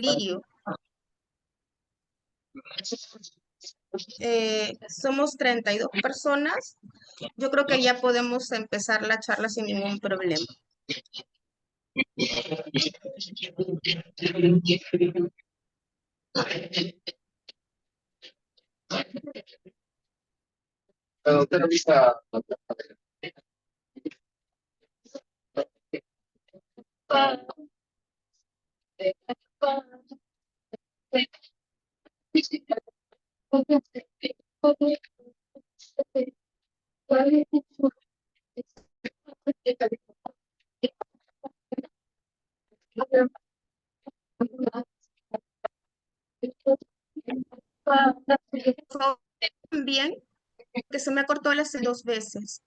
Lirio. Somos 32 personas. Yo creo que ya podemos empezar la charla sin ningún problema. También que se me ha cortado las 2 veces.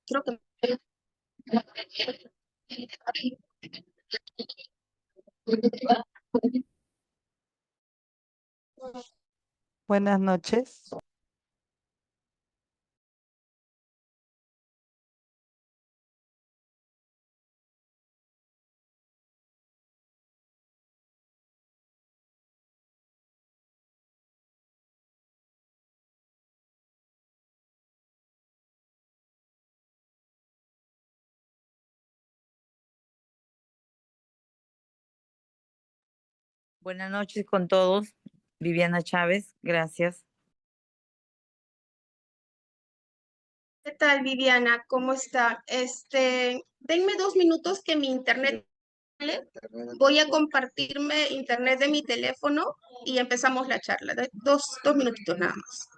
Creo que Buenas noches. Buenas noches con todos. Viviana Chávez, gracias. ¿Qué tal, Viviana? ¿Cómo está? Denme 2 minutos que mi internet. Voy a compartirme internet de mi teléfono y empezamos la charla. Dos minutitos nada más.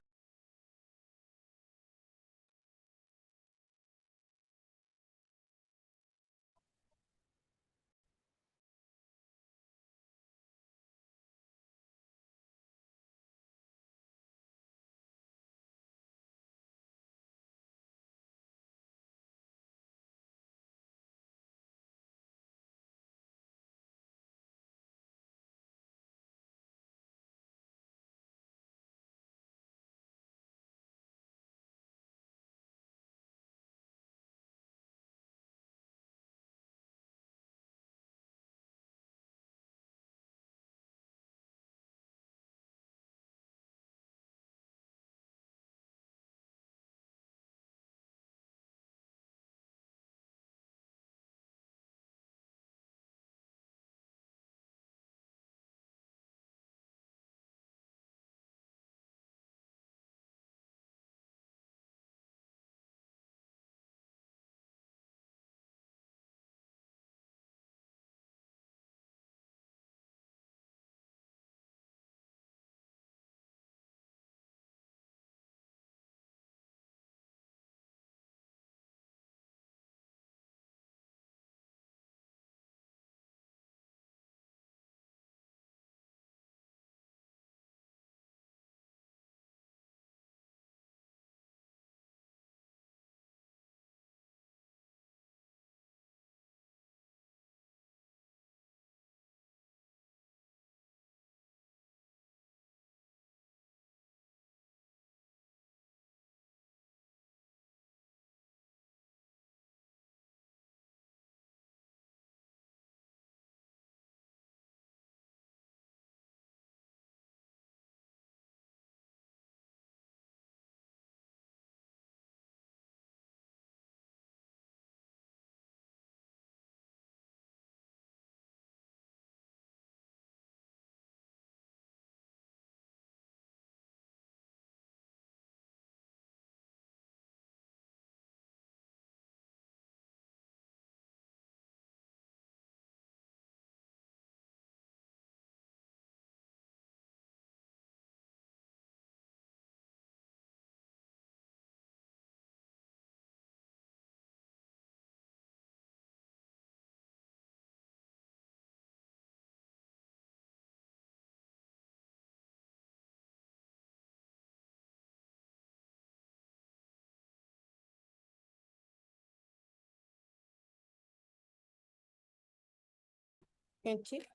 ¿En Chile?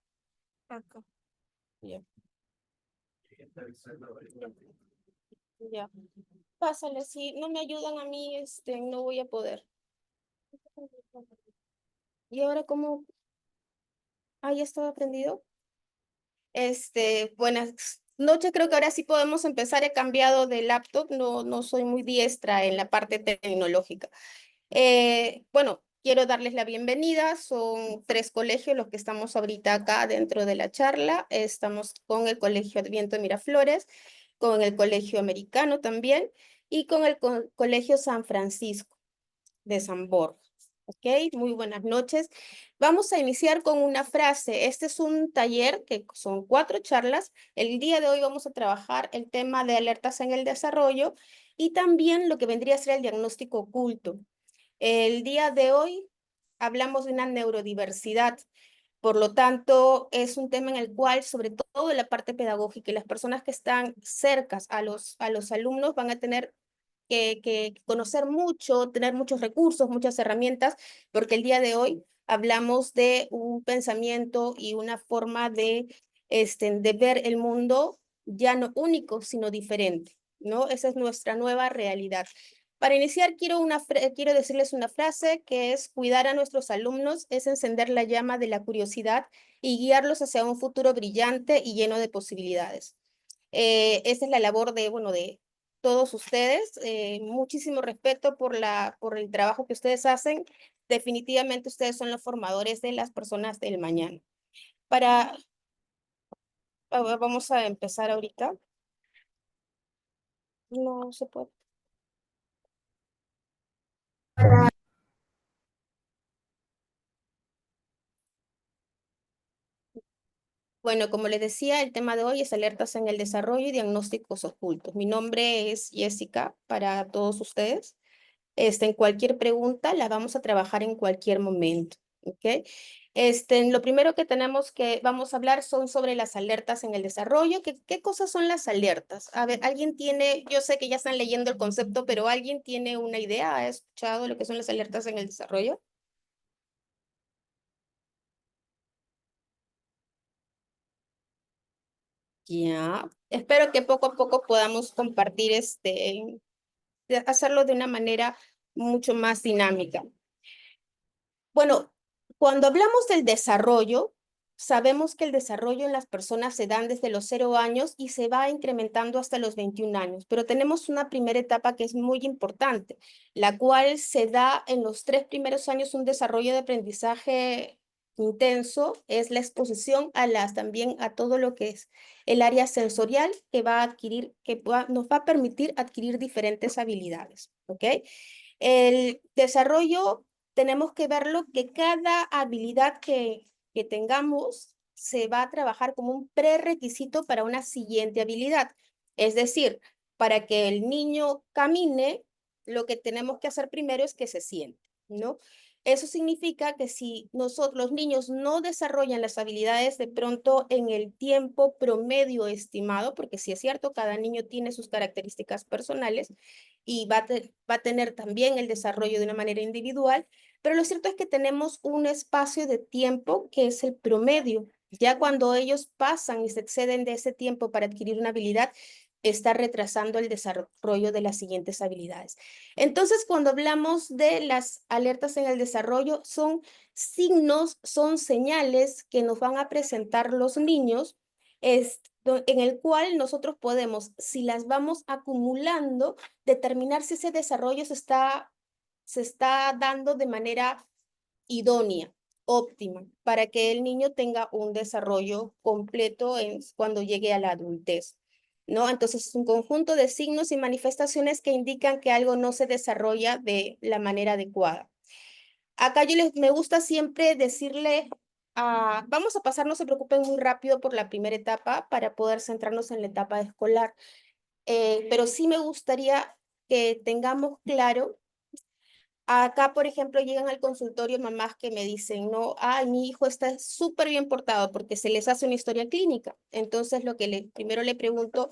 Acá. Ya. Ya. Pásale, si no me ayudan a mí, no voy a poder. ¿Y ahora cómo? Ah, ya estaba prendido. Buenas noches, creo que ahora sí podemos empezar. He cambiado de laptop, no soy muy diestra en la parte tecnológica. Bueno, quiero darles la bienvenida. Son 3 colegios los que estamos ahorita acá dentro de la charla. Estamos con el Colegio Adviento de Miraflores, con el Colegio Americano también y con el Colegio San Francisco de San Borja. ¿Ok? Muy buenas noches. Vamos a iniciar con una frase. Este es un taller que son 4 charlas. El día de hoy vamos a trabajar el tema de alertas en el desarrollo y también lo que vendría a ser el diagnóstico oculto. El día de hoy hablamos de una neurodiversidad. Por lo tanto, es un tema en el cual, sobre todo en la parte pedagógica y las personas que están cercas a los alumnos van a tener que conocer mucho, tener muchos recursos, muchas herramientas, porque el día de hoy hablamos de un pensamiento y una forma de ver el mundo ya no único, sino diferente, ¿no? Esa es nuestra nueva realidad. Para iniciar, quiero decirles una frase que es: cuidar a nuestros alumnos es encender la llama de la curiosidad y guiarlos hacia un futuro brillante y lleno de posibilidades. Esa es la labor de todos ustedes. Muchísimo respeto por el trabajo que ustedes hacen. Definitivamente ustedes son los formadores de las personas del mañana. Para, Vamos a empezar ahorita. No se puede. Bueno, como les decía, el tema de hoy es alertas en el desarrollo y diagnósticos ocultos. Mi nombre es Jessica para todos ustedes. En cualquier pregunta la vamos a trabajar en cualquier momento, ¿ok? Lo primero que vamos a hablar son sobre las alertas en el desarrollo. ¿Qué cosas son las alertas? A ver, yo sé que ya están leyendo el concepto, pero ¿alguien tiene una idea? ¿Ha escuchado lo que son las alertas en el desarrollo? Ya, espero que poco a poco podamos compartir hacerlo de una manera mucho más dinámica. Bueno, cuando hablamos del desarrollo, sabemos que el desarrollo en las personas se dan desde los 0 años y se va incrementando hasta los 21 años, pero tenemos una primera etapa que es muy importante, la cual se da en los 3 primeros años. Un desarrollo de aprendizaje intenso es la exposición también a todo lo que es el área sensorial que nos va a permitir adquirir diferentes habilidades, ¿ok? El desarrollo tenemos que verlo que cada habilidad que tengamos se va a trabajar como un prerequisito para una siguiente habilidad. Es decir, para que el niño camine, lo que tenemos que hacer primero es que se siente, ¿no? Eso significa que si los niños no desarrollan las habilidades de pronto en el tiempo promedio estimado, porque sí es cierto, cada niño tiene sus características personales y va a tener también el desarrollo de una manera individual, pero lo cierto es que tenemos un espacio de tiempo que es el promedio. Ya cuando ellos pasan y se exceden de ese tiempo para adquirir una habilidad, está retrasando el desarrollo de las siguientes habilidades. Entonces, cuando hablamos de las alertas en el desarrollo, son signos, son señales que nos van a presentar los niños, en el cual nosotros podemos, si las vamos acumulando, determinar si ese desarrollo se está dando de manera idónea, óptima, para que el niño tenga un desarrollo completo cuando llegue a la adultez, ¿no? Entonces, es un conjunto de signos y manifestaciones que indican que algo no se desarrolla de la manera adecuada. Acá me gusta siempre decirle, vamos a pasar, no se preocupen, muy rápido por la primera etapa para poder centrarnos en la etapa escolar. Pero sí me gustaría que tengamos claro. Acá, por ejemplo, llegan al consultorio mamás que me dicen, no, ay, mi hijo está súper bien portado, porque se les hace una historia clínica. Entonces, primero le pregunto,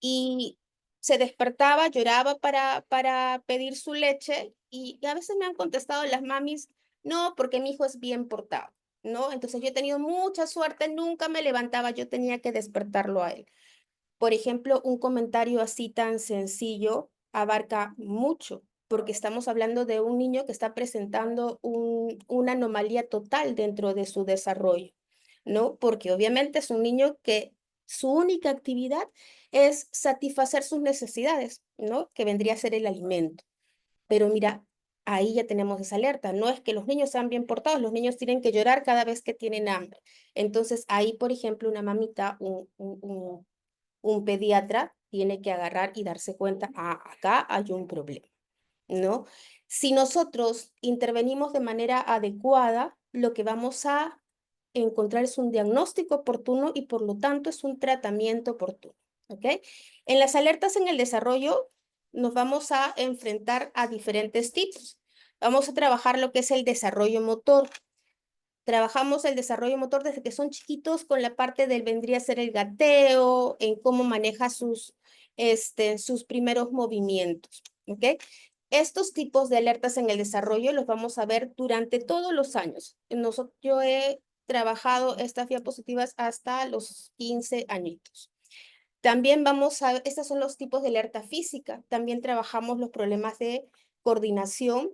y se despertaba, lloraba para pedir su leche, y a veces me han contestado las mamis, no, porque mi hijo es bien portado, ¿no? Entonces, yo he tenido mucha suerte, nunca me levantaba, yo tenía que despertarlo a él. Por ejemplo, un comentario así tan sencillo abarca mucho. porque estamos hablando de un niño que está presentando una anomalía total dentro de su desarrollo, ¿no? Porque obviamente es un niño que su única actividad es satisfacer sus necesidades, ¿no? Que vendría a ser el alimento. Pero mira, ahí ya tenemos esa alerta. No es que los niños sean bien portados, los niños tienen que llorar cada vez que tienen hambre. Entonces ahí, por ejemplo, una mamita, un pediatra tiene que agarrar y darse cuenta, ah, acá hay un problema, ¿no? Si nosotros intervenimos de manera adecuada, lo que vamos a encontrar es un diagnóstico oportuno y por lo tanto es un tratamiento oportuno, ¿ok? En las alertas en el desarrollo nos vamos a enfrentar a diferentes tipos. Vamos a trabajar lo que es el desarrollo motor. Trabajamos el desarrollo motor desde que son chiquitos con la parte del vendría a ser el gateo, en cómo maneja sus primeros movimientos, ¿ok? Estos tipos de alertas en el desarrollo los vamos a ver durante todos los años. Yo he trabajado estas diapositivas hasta los 15 añitos. También estos son los tipos de alerta física. También trabajamos los problemas de coordinación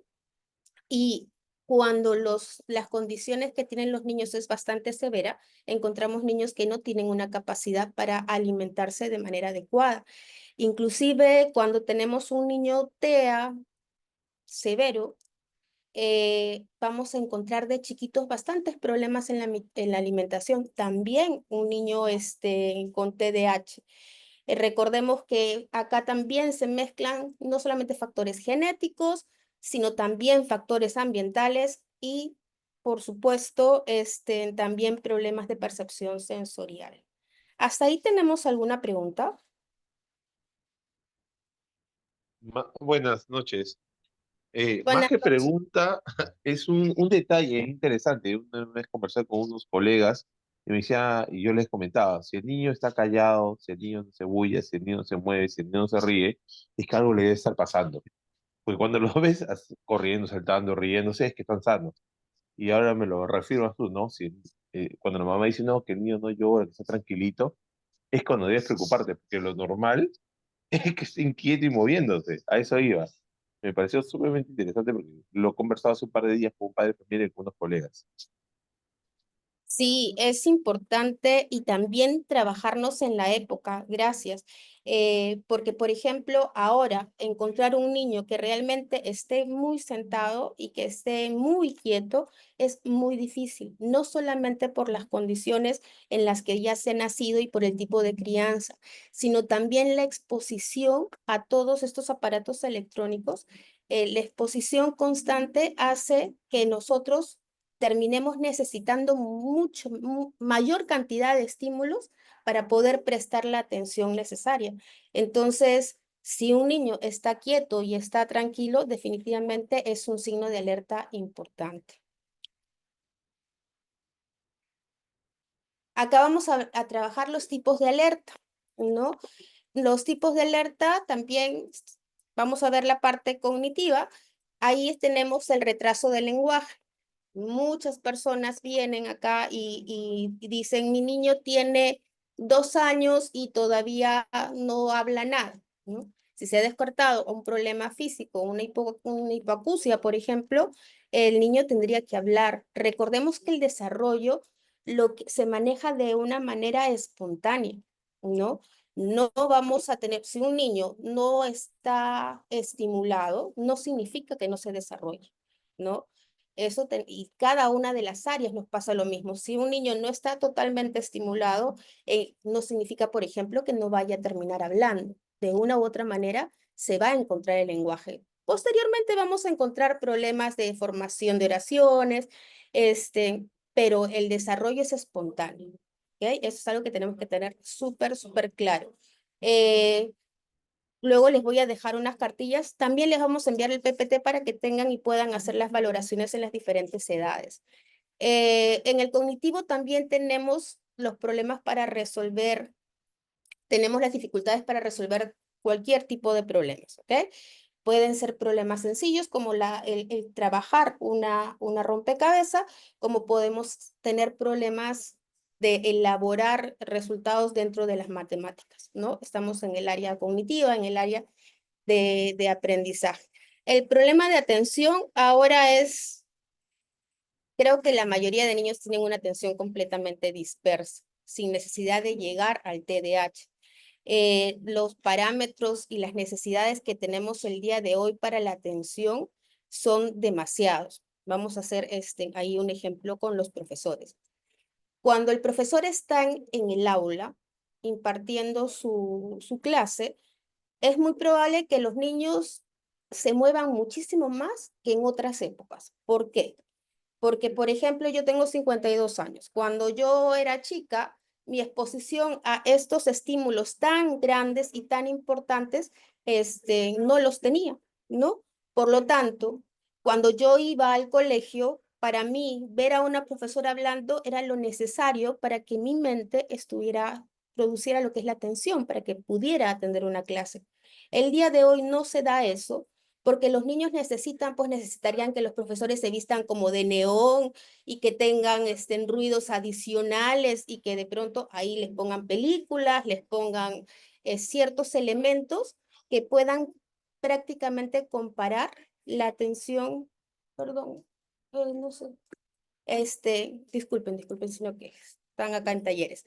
y cuando las condiciones que tienen los niños es bastante severa, encontramos niños que no tienen una capacidad para alimentarse de manera adecuada. Inclusive cuando tenemos un niño TEA severo, vamos a encontrar de chiquitos bastantes problemas en la alimentación. También un niño con TDAH. Recordemos que acá también se mezclan no solamente factores genéticos, sino también factores ambientales y, por supuesto, también problemas de percepción sensorial. ¿Hasta ahí tenemos alguna pregunta? Buenas noches. Más Buenas que noches. pregunta, es un detalle interesante. Una vez conversé con unos colegas y me decía, y yo les comentaba, si el niño está callado, si el niño no se bulla, si el niño no se mueve, si el niño no se ríe, es que algo le debe estar pasando. Porque cuando lo ves corriendo, saltando, riéndose, es que están sanos. Y ahora me lo refirmas tú, ¿no? Si, cuando la mamá dice, no, que el niño no llora, que está tranquilito, es cuando debes preocuparte, porque lo normal es que esté inquieto y moviéndose. A eso iba. Me pareció sumamente interesante porque lo he conversado hace un par de días con un padre de familia y con unos colegas. Sí, es importante y también trabajarnos en la época, gracias. Porque, por ejemplo, ahora encontrar un niño que realmente esté muy sentado y que esté muy quieto es muy difícil, no solamente por las condiciones en las que ya se ha nacido y por el tipo de crianza, sino también la exposición a todos estos aparatos electrónicos. La exposición constante hace que nosotros terminemos necesitando mayor cantidad de estímulos para poder prestar la atención necesaria. Entonces, si un niño está quieto y está tranquilo, definitivamente es un signo de alerta importante. Acá vamos a trabajar los tipos de alerta, ¿no? Los tipos de alerta también vamos a ver la parte cognitiva. Ahí tenemos el retraso del lenguaje. Muchas personas vienen acá y dicen, mi niño tiene 2 años y todavía no habla nada, ¿no? Si se ha descartado un problema físico, una hipoacusia, por ejemplo, el niño tendría que hablar. Recordemos que el desarrollo se maneja de una manera espontánea, ¿no? No vamos a tener, si un niño no está estimulado, no significa que no se desarrolle, ¿no? Y cada una de las áreas nos pasa lo mismo. Si un niño no está totalmente estimulado, no significa, por ejemplo, que no vaya a terminar hablando. De una u otra manera, se va a encontrar el lenguaje. Posteriormente vamos a encontrar problemas de formación de oraciones, pero el desarrollo es espontáneo. ¿Ok? Eso es algo que tenemos que tener súper, súper claro. Luego les voy a dejar unas cartillas. También les vamos a enviar el PPT para que tengan y puedan hacer las valoraciones en las diferentes edades. En el cognitivo también tenemos los problemas para resolver, tenemos las dificultades para resolver cualquier tipo de problemas, ¿ok? Pueden ser problemas sencillos como el trabajar una rompecabezas, como podemos tener problemas de elaborar resultados dentro de las matemáticas, ¿no? Estamos en el área cognitiva, en el área de aprendizaje. El problema de atención ahora es, creo que la mayoría de niños tienen una atención completamente dispersa, sin necesidad de llegar al TDAH. Los parámetros y las necesidades que tenemos el día de hoy para la atención son demasiados. Vamos a hacer ahí un ejemplo con los profesores. Cuando el profesor está en el aula impartiendo su clase, es muy probable que los niños se muevan muchísimo más que en otras épocas. ¿Por qué? Porque, por ejemplo, yo tengo 52 años. Cuando yo era chica, mi exposición a estos estímulos tan grandes y tan importantes, no los tenía, ¿no? Por lo tanto, cuando yo iba al colegio, para mí, ver a una profesora hablando era lo necesario para que mi mente produciera lo que es la atención, para que pudiera atender una clase. El día de hoy no se da eso, porque los niños necesitarían que los profesores se vistan como de neón y que tengan ruidos adicionales y que de pronto ahí les pongan películas, les pongan ciertos elementos que puedan prácticamente comparar la atención, perdón, no sé, disculpen, sino que están acá en talleres.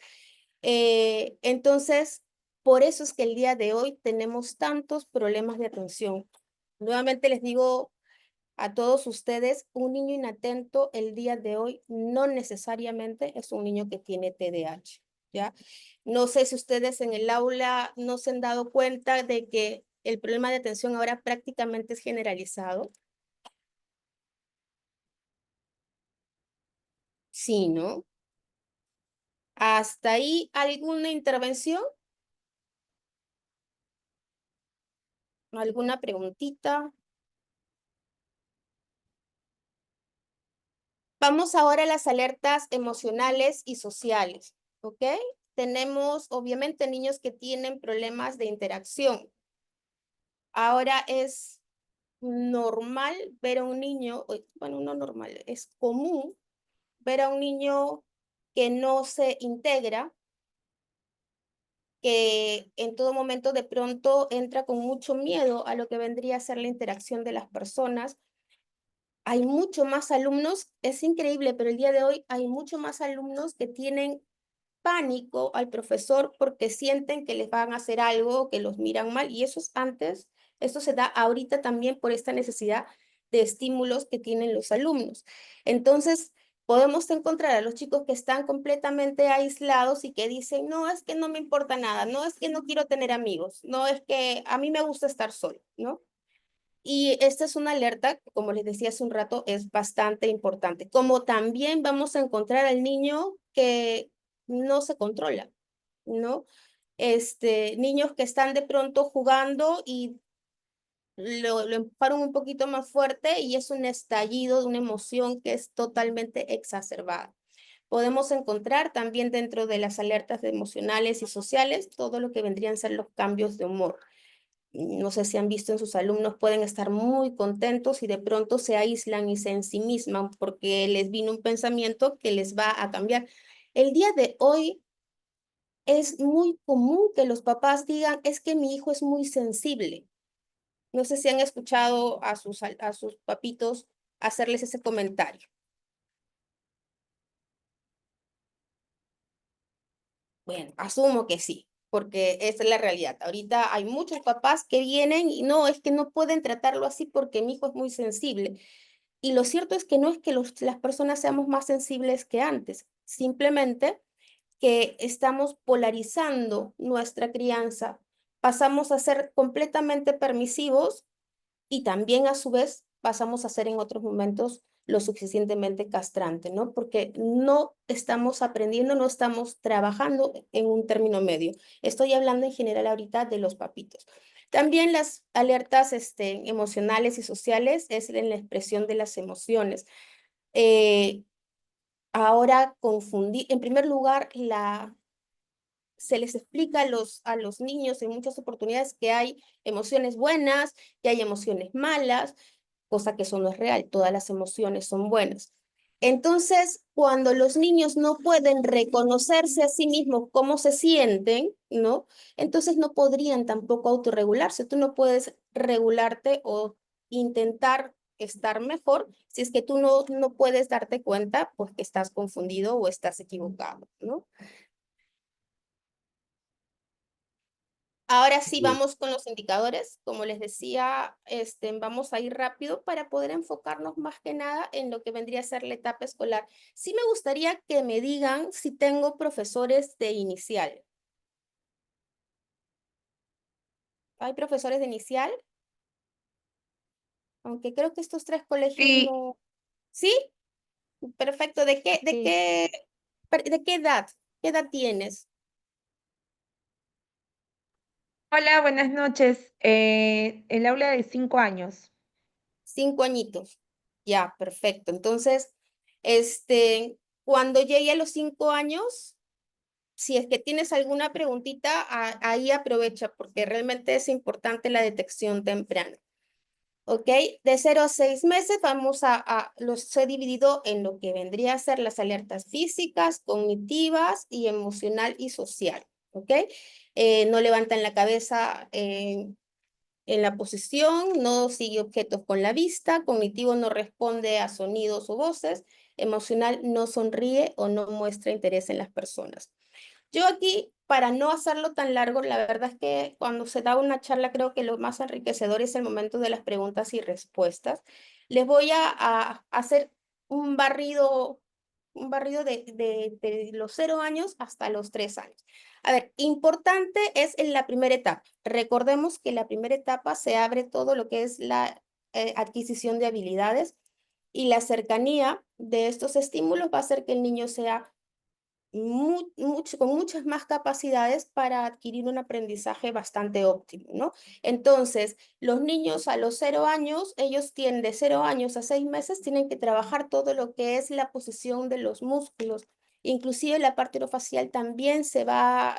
Entonces, por eso es que el día de hoy tenemos tantos problemas de atención. Nuevamente les digo a todos ustedes, un niño inatento el día de hoy no necesariamente es un niño que tiene TDAH, ¿ya? No sé si ustedes en el aula no se han dado cuenta de que el problema de atención ahora prácticamente es generalizado. Sí, ¿no? ¿Hasta ahí alguna intervención? ¿Alguna preguntita? Vamos ahora a las alertas emocionales y sociales, ¿ok? Tenemos, obviamente, niños que tienen problemas de interacción. Ahora es normal ver a un niño, bueno, no normal, es común ver a un niño que no se integra, que en todo momento de pronto entra con mucho miedo a lo que vendría a ser la interacción de las personas. Hay mucho más alumnos, es increíble, pero el día de hoy hay mucho más alumnos que tienen pánico al profesor porque sienten que les van a hacer algo, que los miran mal, y eso es antes, esto se da ahorita también por esta necesidad de estímulos que tienen los alumnos. Entonces, podemos encontrar a los chicos que están completamente aislados y que dicen, no, es que no me importa nada, no es que no quiero tener amigos, no es que a mí me gusta estar solo, ¿no? Y esta es una alerta, como les decía hace un rato, es bastante importante. Como también vamos a encontrar al niño que no se controla, ¿no? Niños que están de pronto jugando y lo empujaron un poquito más fuerte y es un estallido de una emoción que es totalmente exacerbada. Podemos encontrar también dentro de las alertas emocionales y sociales todo lo que vendrían a ser los cambios de humor. No sé si han visto en sus alumnos, pueden estar muy contentos y de pronto se aíslan y se ensimisman porque les vino un pensamiento que les va a cambiar. El día de hoy es muy común que los papás digan, es que mi hijo es muy sensible. No sé si han escuchado a sus papitos hacerles ese comentario. Bueno, asumo que sí, porque esa es la realidad. Ahorita hay muchos papás que vienen y no, es que no pueden tratarlo así porque mi hijo es muy sensible. Y lo cierto es que no es que las personas seamos más sensibles que antes, simplemente que estamos polarizando nuestra crianza. Pasamos a ser completamente permisivos y también a su vez pasamos a ser en otros momentos lo suficientemente castrante, ¿no? Porque no estamos aprendiendo, no estamos trabajando en un término medio. Estoy hablando en general ahorita de los papitos. También las alertas emocionales y sociales es en la expresión de las emociones. Ahora confundir, en primer lugar, se les explica a los niños en muchas oportunidades que hay emociones buenas, que hay emociones malas, cosa que eso no es real, todas las emociones son buenas. Entonces, cuando los niños no pueden reconocerse a sí mismos cómo se sienten, ¿no? Entonces no podrían tampoco autorregularse. Tú no puedes regularte o intentar estar mejor si es que tú no puedes darte cuenta, pues que estás confundido o estás equivocado, ¿no? Ahora sí Bien. vamos con los indicadores. Como les decía, vamos a ir rápido para poder enfocarnos más que nada en lo que vendría a ser la etapa escolar. Sí me gustaría que me digan si tengo profesores de inicial. ¿Hay profesores de inicial? Aunque creo que estos tres colegios Sí, no. ¿Sí? Perfecto. ¿De qué, sí. de qué edad? ¿Qué edad tienes? Hola, buenas noches. El aula de 5 años. 5 añitos. Ya, perfecto. Entonces, cuando llegue a los 5 años, si es que tienes alguna preguntita, ahí aprovecha porque realmente es importante la detección temprana. ¿Ok? De 0 a 6 meses los he dividido en lo que vendría a ser las alertas físicas, cognitivas y emocional y social. ¿Ok? No levantan la cabeza en la posición, no sigue objetos con la vista, cognitivo no responde a sonidos o voces, emocional no sonríe o no muestra interés en las personas. Yo aquí, para no hacerlo tan largo, la verdad es que cuando se da una charla creo que lo más enriquecedor es el momento de las preguntas y respuestas. Les voy a hacer un barrido de los 0 años hasta los 3 años. A ver, importante es en la primera etapa. Recordemos que en la primera etapa se abre todo lo que es la adquisición de habilidades y la cercanía de estos estímulos va a hacer que el niño sea con muchas más capacidades para adquirir un aprendizaje bastante óptimo, ¿no? Entonces, los niños a los 0 años, ellos tienen de 0 años a 6 meses, tienen que trabajar todo lo que es la posición de los músculos. Inclusive la parte orofacial también se va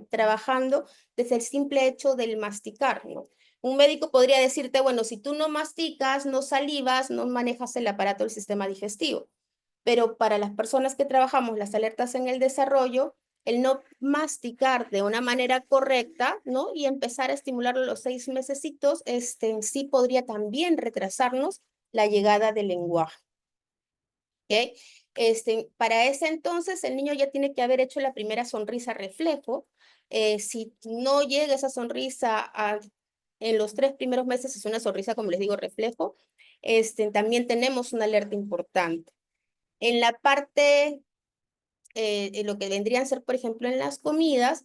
trabajando desde el simple hecho del masticar, ¿no? Un médico podría decirte, bueno, si tú no masticas, no salivas, no manejas el aparato del sistema digestivo. Pero para las personas que trabajamos las alertas en el desarrollo, el no masticar de una manera correcta, ¿no? Y empezar a estimularlo los 6 mesecitos, en sí podría también retrasarnos la llegada del lenguaje. ¿Ok? Para ese entonces, el niño ya tiene que haber hecho la primera sonrisa reflejo. Si no llega esa sonrisa en los 3 primeros meses, es una sonrisa, como les digo, reflejo, también tenemos una alerta importante. En la parte, en lo que vendrían a ser, por ejemplo, en las comidas,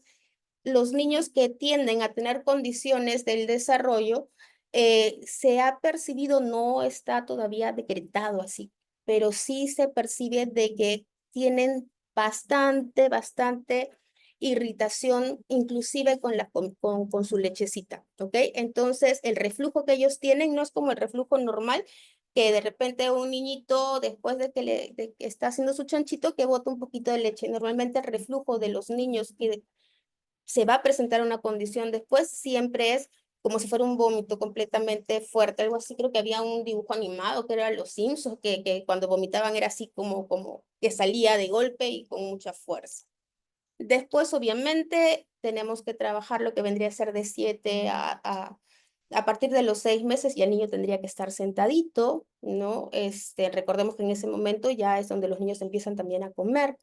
los niños que tienden a tener condiciones del desarrollo, se ha percibido, no está todavía decretado así, pero sí se percibe de que tienen bastante irritación, inclusive con su lechecita, ¿ok? Entonces, el reflujo que ellos tienen no es como el reflujo normal, que de repente un niñito, después de que está haciendo su chanchito, que bota un poquito de leche. Normalmente el reflujo de los niños que se va a presentar una condición después, siempre es como si fuera un vómito completamente fuerte, algo así. Creo que había un dibujo animado que era Los Simpsons, que cuando vomitaban era así como que salía de golpe y con mucha fuerza. Después, obviamente, tenemos que trabajar lo que vendría a ser de 7 a partir de los 6 meses, ya el niño tendría que estar sentadito, ¿no? Recordemos que en ese momento ya es donde los niños empiezan también a comer.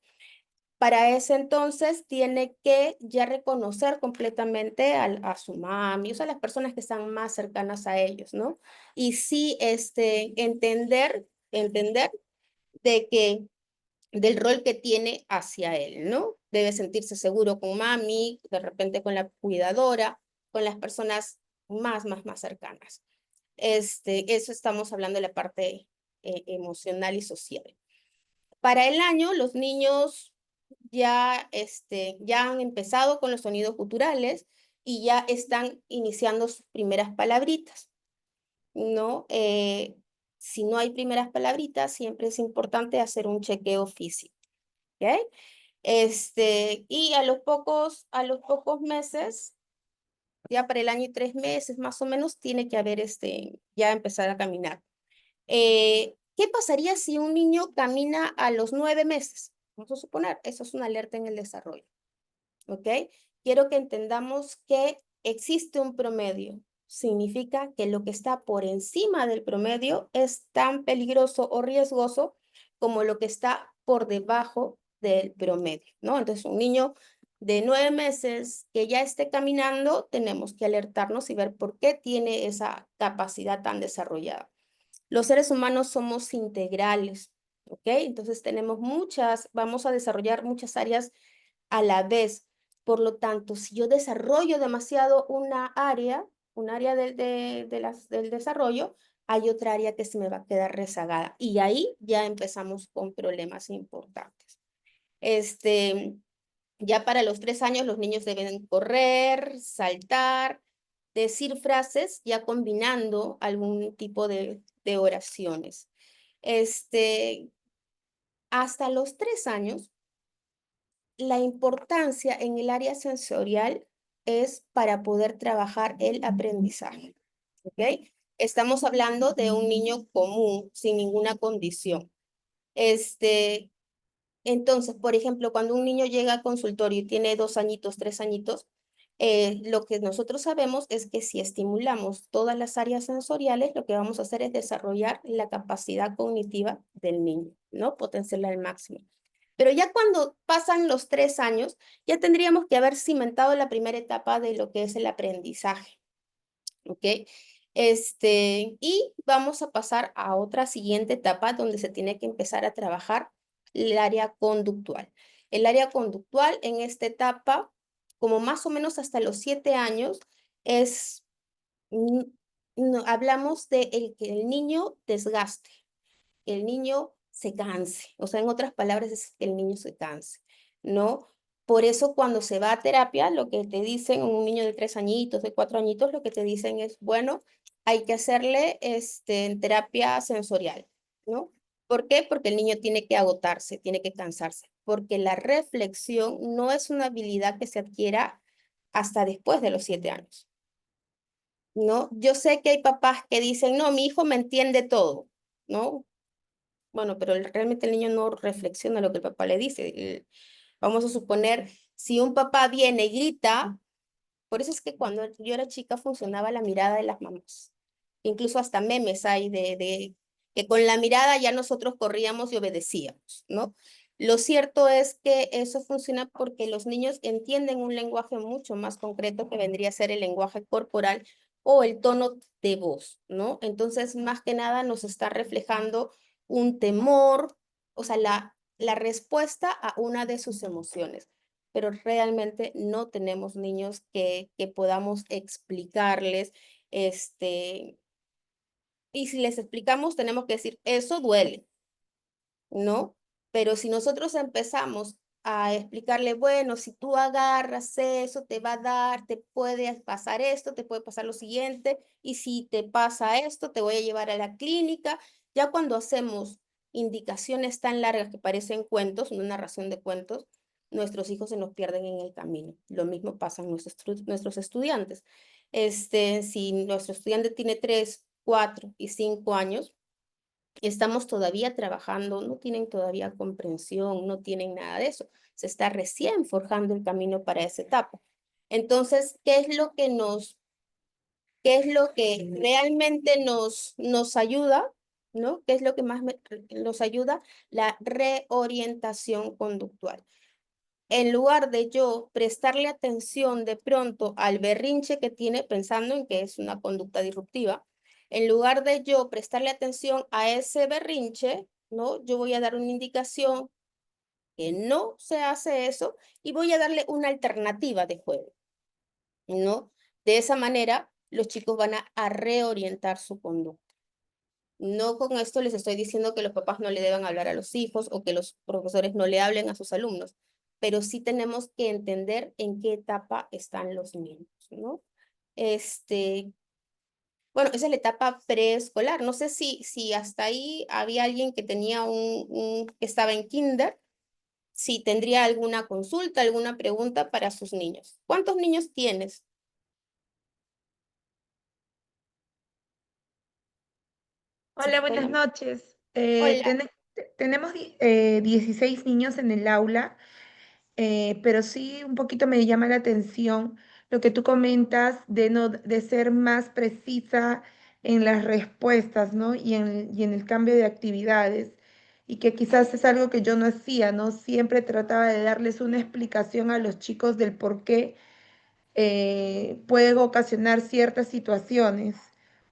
Para ese entonces tiene que ya reconocer completamente a su mami, o sea, las personas que están más cercanas a ellos, ¿no? Y sí, entender de que, del rol que tiene hacia él, ¿no? Debe sentirse seguro con mami, de repente con la cuidadora, con las personas más cercanas. Eso estamos hablando de la parte emocional y social. Para el año, los niños ya han empezado con los sonidos guturales y ya están iniciando sus primeras palabritas, ¿no? Si no hay primeras palabritas, siempre es importante hacer un chequeo físico, ¿ok? Y a los pocos meses, ya para el año y 3 meses más o menos, tiene que haber ya empezar a caminar. ¿Qué pasaría si un niño camina a los 9 meses? Vamos a suponer, eso es una alerta en el desarrollo, ¿ok? Quiero que entendamos que existe un promedio. significa que lo que está por encima del promedio es tan peligroso o riesgoso como lo que está por debajo del promedio, ¿no? Entonces, un niño de 9 meses que ya esté caminando, tenemos que alertarnos y ver por qué tiene esa capacidad tan desarrollada. Los seres humanos somos integrales, ¿ok? Entonces vamos a desarrollar muchas áreas a la vez. Por lo tanto, si yo desarrollo demasiado un área del desarrollo, hay otra área que se me va a quedar rezagada. Y ahí ya empezamos con problemas importantes. Ya para los 3 años los niños deben correr, saltar, decir frases, ya combinando algún tipo de oraciones. Hasta los 3 años, la importancia en el área sensorial es para poder trabajar el aprendizaje, ¿ok? Estamos hablando de un niño común, sin ninguna condición. Entonces, por ejemplo, cuando un niño llega al consultorio y tiene 2 añitos, 3 añitos, lo que nosotros sabemos es que si estimulamos todas las áreas sensoriales, lo que vamos a hacer es desarrollar la capacidad cognitiva del niño, ¿no? Potenciarla al máximo. Pero ya cuando pasan los 3 años, ya tendríamos que haber cimentado la primera etapa de lo que es el aprendizaje, ¿ok? Y vamos a pasar a otra siguiente etapa donde se tiene que empezar a trabajar el área conductual. El área conductual en esta etapa, como más o menos hasta los 7 años, es, hablamos de que el niño desgaste, el niño se canse. O sea, en otras palabras, es que el niño se canse, ¿no? Por eso cuando se va a terapia, lo que te dicen, un niño de 3 añitos, de 4 añitos, lo que te dicen es, bueno, hay que hacerle terapia sensorial, ¿no? ¿Por qué? Porque el niño tiene que agotarse, tiene que cansarse, porque la reflexión no es una habilidad que se adquiera hasta después de los 7 años, ¿no? Yo sé que hay papás que dicen, no, mi hijo me entiende todo, ¿no? Bueno, pero realmente el niño no reflexiona lo que el papá le dice. Vamos a suponer, si un papá viene y grita, por eso es que cuando yo era chica funcionaba la mirada de las mamás. Incluso hasta memes hay de que con la mirada ya nosotros corríamos y obedecíamos, ¿no? Lo cierto es que eso funciona porque los niños entienden un lenguaje mucho más concreto que vendría a ser el lenguaje corporal o el tono de voz, ¿no? Entonces, más que nada nos está reflejando un temor, o sea, la respuesta a una de sus emociones, pero realmente no tenemos niños que podamos explicarles, y si les explicamos, tenemos que decir, eso duele, ¿no? Pero si nosotros empezamos a explicarle, bueno, si tú agarras eso, te va a dar, te puede pasar esto, te puede pasar lo siguiente, y si te pasa esto, te voy a llevar a la clínica. Ya cuando hacemos indicaciones tan largas que parecen cuentos, una narración de cuentos, nuestros hijos se nos pierden en el camino. Lo mismo pasa en nuestros estudiantes. Si nuestro estudiante tiene 3, 4 y 5 años, estamos todavía trabajando, no tienen todavía comprensión, no tienen nada de eso. Se está recién forjando el camino para esa etapa. Entonces, qué es lo que realmente nos ayuda, ¿no? ¿Qué es lo que más nos ayuda? La reorientación conductual. En lugar de yo prestarle atención de pronto al berrinche que tiene, pensando en que es una conducta disruptiva, en lugar de yo prestarle atención a ese berrinche, ¿no? Yo voy a dar una indicación que no se hace eso y voy a darle una alternativa de juego, ¿no? De esa manera, los chicos van a reorientar su conducta. No con esto les estoy diciendo que los papás no le deban hablar a los hijos o que los profesores no le hablen a sus alumnos, pero sí tenemos que entender en qué etapa están los niños, ¿no? Bueno, esa es la etapa preescolar. No sé si hasta ahí había alguien que tenía que estaba en kinder, si tendría alguna consulta, alguna pregunta para sus niños. ¿Cuántos niños tienes? Hola, buenas noches. Hola. Tenemos 16 niños en el aula, pero sí un poquito me llama la atención lo que tú comentas de ser más precisa en las respuestas, ¿no? Y en el cambio de actividades. Y que quizás es algo que yo no hacía, ¿no? Siempre trataba de darles una explicación a los chicos del por qué puede ocasionar ciertas situaciones,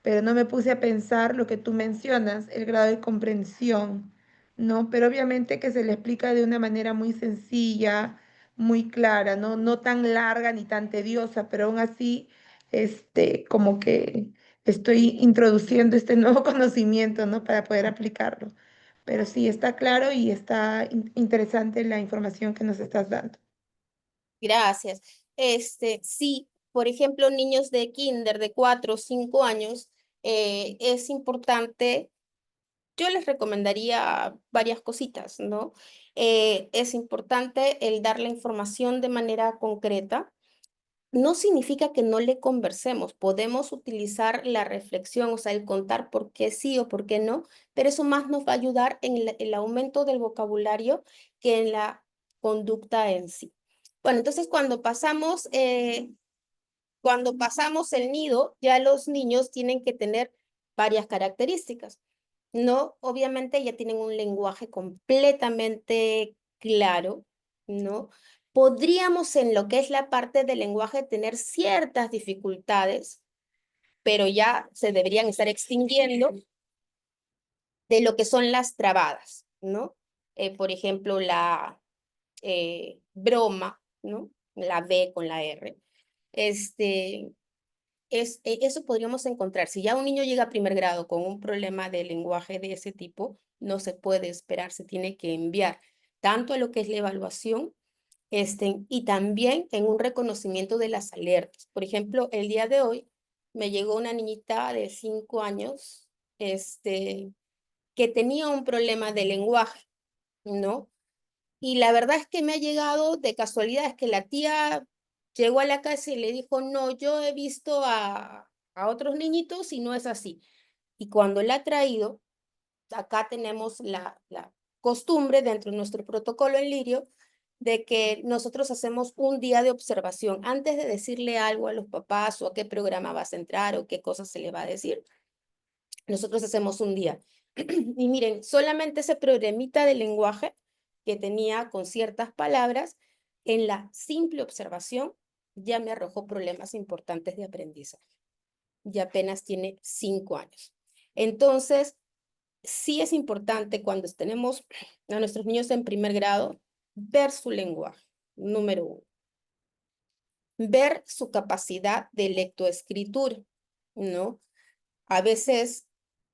pero no me puse a pensar lo que tú mencionas, el grado de comprensión, ¿no? Pero obviamente que se le explica de una manera muy sencilla, muy clara, ¿no? No tan larga ni tan tediosa, pero aún así, como que estoy introduciendo este nuevo conocimiento, ¿no? Para poder aplicarlo. Pero sí, está claro y está interesante la información que nos estás dando. Gracias. Sí, por ejemplo, niños de kinder de 4 o 5 años, es importante, yo les recomendaría varias cositas, ¿no? Es importante el dar la información de manera concreta. No significa que no le conversemos, podemos utilizar la reflexión, o sea, el contar por qué sí o por qué no, pero eso más nos va a ayudar en el aumento del vocabulario que en la conducta en sí. Bueno, entonces cuando pasamos el nido, ya los niños tienen que tener varias características, ¿no? Obviamente ya tienen un lenguaje completamente claro, ¿no? Podríamos en lo que es la parte del lenguaje tener ciertas dificultades, pero ya se deberían estar extinguiendo de lo que son las trabadas, ¿no? Por ejemplo, la broma, ¿no? La B con la R. Eso podríamos encontrar. Si ya un niño llega a primer grado con un problema de lenguaje de ese tipo, no se puede esperar, se tiene que enviar tanto a lo que es la evaluación, y también en un reconocimiento de las alertas. Por ejemplo, el día de hoy me llegó una niñita de 5 años, que tenía un problema de lenguaje, ¿no? Y la verdad es que me ha llegado de casualidad, es que la tía llegó a la casa y le dijo, no, yo he visto a otros niñitos y no es así. Y cuando la ha traído, acá tenemos la costumbre dentro de nuestro protocolo en Lirio de que nosotros hacemos un día de observación antes de decirle algo a los papás o a qué programa vas a entrar o qué cosas se le va a decir. Nosotros hacemos un día. Y miren, solamente ese problemita de lenguaje que tenía con ciertas palabras, en la simple observación ya me arrojó problemas importantes de aprendizaje. Y apenas tiene 5 años. Entonces, sí es importante cuando tenemos a nuestros niños en primer grado, ver su lenguaje, número 1. Ver su capacidad de lectoescritura, ¿no? A veces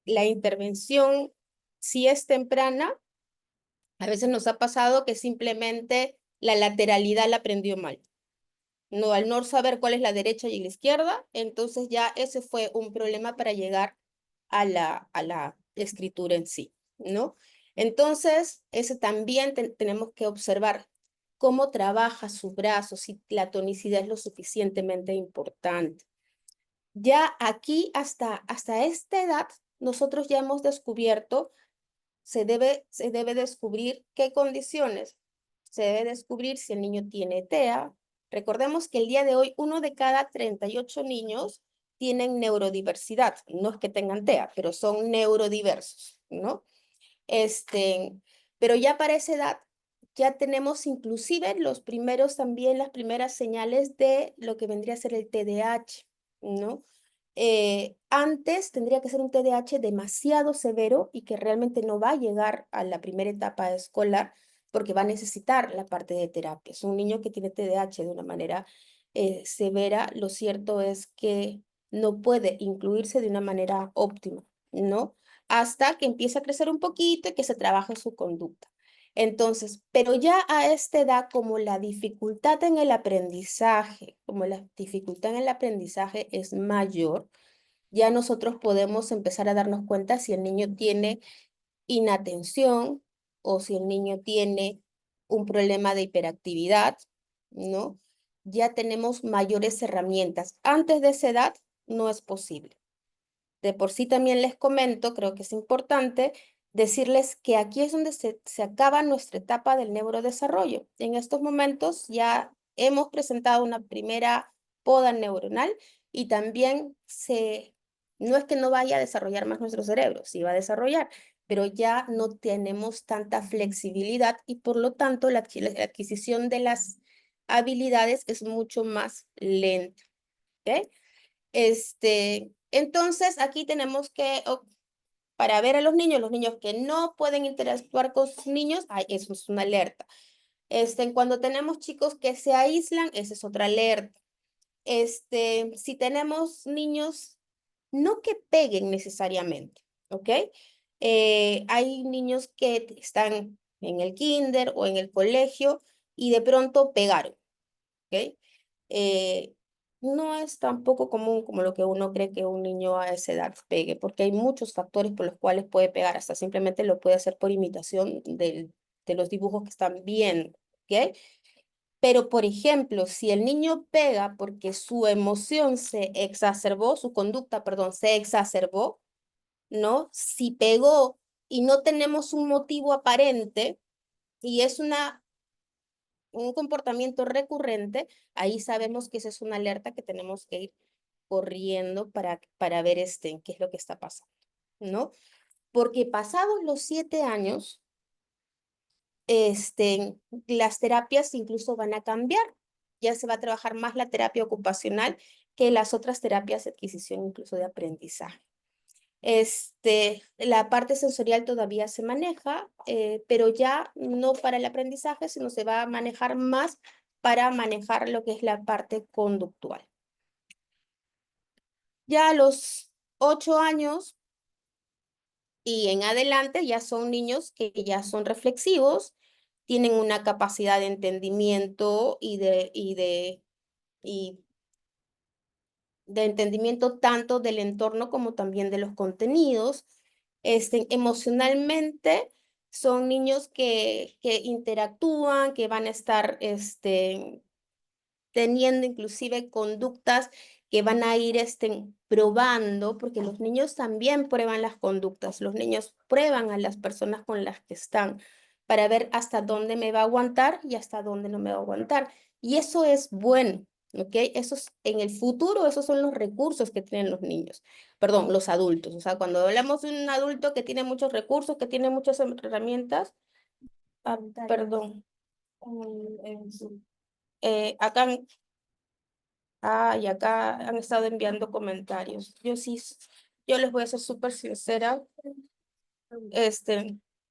la intervención, si es temprana, a veces nos ha pasado que simplemente la lateralidad la aprendió mal. No, al no saber cuál es la derecha y la izquierda, entonces ya ese fue un problema para llegar a la escritura en sí, ¿no? Entonces, ese también tenemos que observar cómo trabaja sus brazos, si la tonicidad es lo suficientemente importante. Ya aquí, hasta esta edad, nosotros ya hemos descubierto, se debe descubrir qué condiciones. Se debe descubrir si el niño tiene TEA. Recordemos que el día de hoy, 1 de cada 38 niños tienen neurodiversidad. No es que tengan TEA, pero son neurodiversos, ¿no? Pero ya para esa edad, ya tenemos inclusive los primeros también, las primeras señales de lo que vendría a ser el TDAH, ¿no? Antes tendría que ser un TDAH demasiado severo y que realmente no va a llegar a la primera etapa escolar porque va a necesitar la parte de terapia. Es un niño que tiene TDAH de una manera severa, lo cierto es que no puede incluirse de una manera óptima, ¿no? Hasta que empiece a crecer un poquito y que se trabaje su conducta. Entonces, pero ya a esta edad, como la dificultad en el aprendizaje, es mayor, ya nosotros podemos empezar a darnos cuenta si el niño tiene inatención o si el niño tiene un problema de hiperactividad, ¿no? Ya tenemos mayores herramientas. Antes de esa edad no es posible. De por sí también les comento, creo que es importante decirles que aquí es donde se acaba nuestra etapa del neurodesarrollo. En estos momentos ya hemos presentado una primera poda neuronal y también no es que no vaya a desarrollar más nuestro cerebro, sí va a desarrollar, pero ya no tenemos tanta flexibilidad y por lo tanto la adquisición de las habilidades es mucho más lenta. ¿Ok? Entonces aquí tenemos que, para ver a los niños que no pueden interactuar con sus niños, eso es una alerta. Cuando tenemos chicos que se aíslan, esa es otra alerta. Si tenemos niños, no que peguen necesariamente, ¿ok? Hay niños que están en el kinder o en el colegio y de pronto pegaron, ¿ok? No es tampoco común como lo que uno cree que un niño a esa edad pegue, porque hay muchos factores por los cuales puede pegar, hasta simplemente lo puede hacer por imitación de los dibujos que están viendo, ¿ok? Pero, por ejemplo, si el niño pega porque su emoción se exacerbó, su conducta, perdón, se exacerbó, ¿no? Si pegó y no tenemos un motivo aparente y es un comportamiento recurrente, ahí sabemos que esa es una alerta que tenemos que ir corriendo para ver qué es lo que está pasando, ¿no? Porque pasados los 7 años, las terapias incluso van a cambiar. Ya se va a trabajar más la terapia ocupacional que las otras terapias de adquisición, incluso de aprendizaje. La parte sensorial todavía se maneja, pero ya no para el aprendizaje, sino se va a manejar más para manejar lo que es la parte conductual. Ya a los 8 años y en adelante ya son niños que ya son reflexivos, tienen una capacidad de entendimiento y de entendimiento tanto del entorno como también de los contenidos. Emocionalmente son niños que interactúan, que van a estar teniendo inclusive conductas que van a ir probando, porque los niños también prueban las conductas, los niños prueban a las personas con las que están para ver hasta dónde me va a aguantar y hasta dónde no me va a aguantar. Y eso es bueno, ¿ok? En el futuro, esos son los recursos que tienen los niños, perdón, los adultos. O sea, cuando hablamos de un adulto que tiene muchos recursos, que tiene muchas herramientas, perdón, acá y acá han estado enviando comentarios. Yo les voy a ser súper sincera.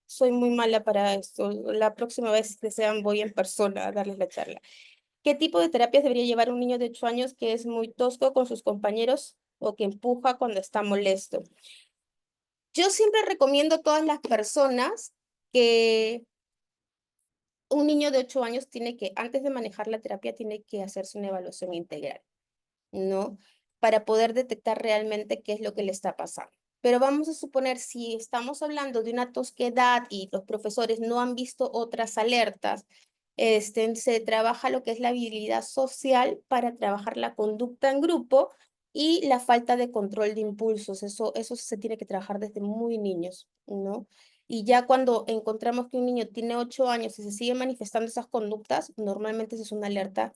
Soy muy mala para esto. La próxima vez que sean voy en persona a darles la charla. ¿Qué tipo de terapias debería llevar un niño de 8 años que es muy tosco con sus compañeros o que empuja cuando está molesto? Yo siempre recomiendo a todas las personas que un niño de 8 años tiene que, antes de manejar la terapia, tiene que hacerse una evaluación integral, ¿no? Para poder detectar realmente qué es lo que le está pasando. Pero vamos a suponer, si estamos hablando de una tosquedad y los profesores no han visto otras alertas, se trabaja lo que es la habilidad social para trabajar la conducta en grupo y la falta de control de impulsos. Eso se tiene que trabajar desde muy niños, ¿no? Y ya cuando encontramos que un niño tiene 8 años y se sigue manifestando esas conductas, normalmente esa es una alerta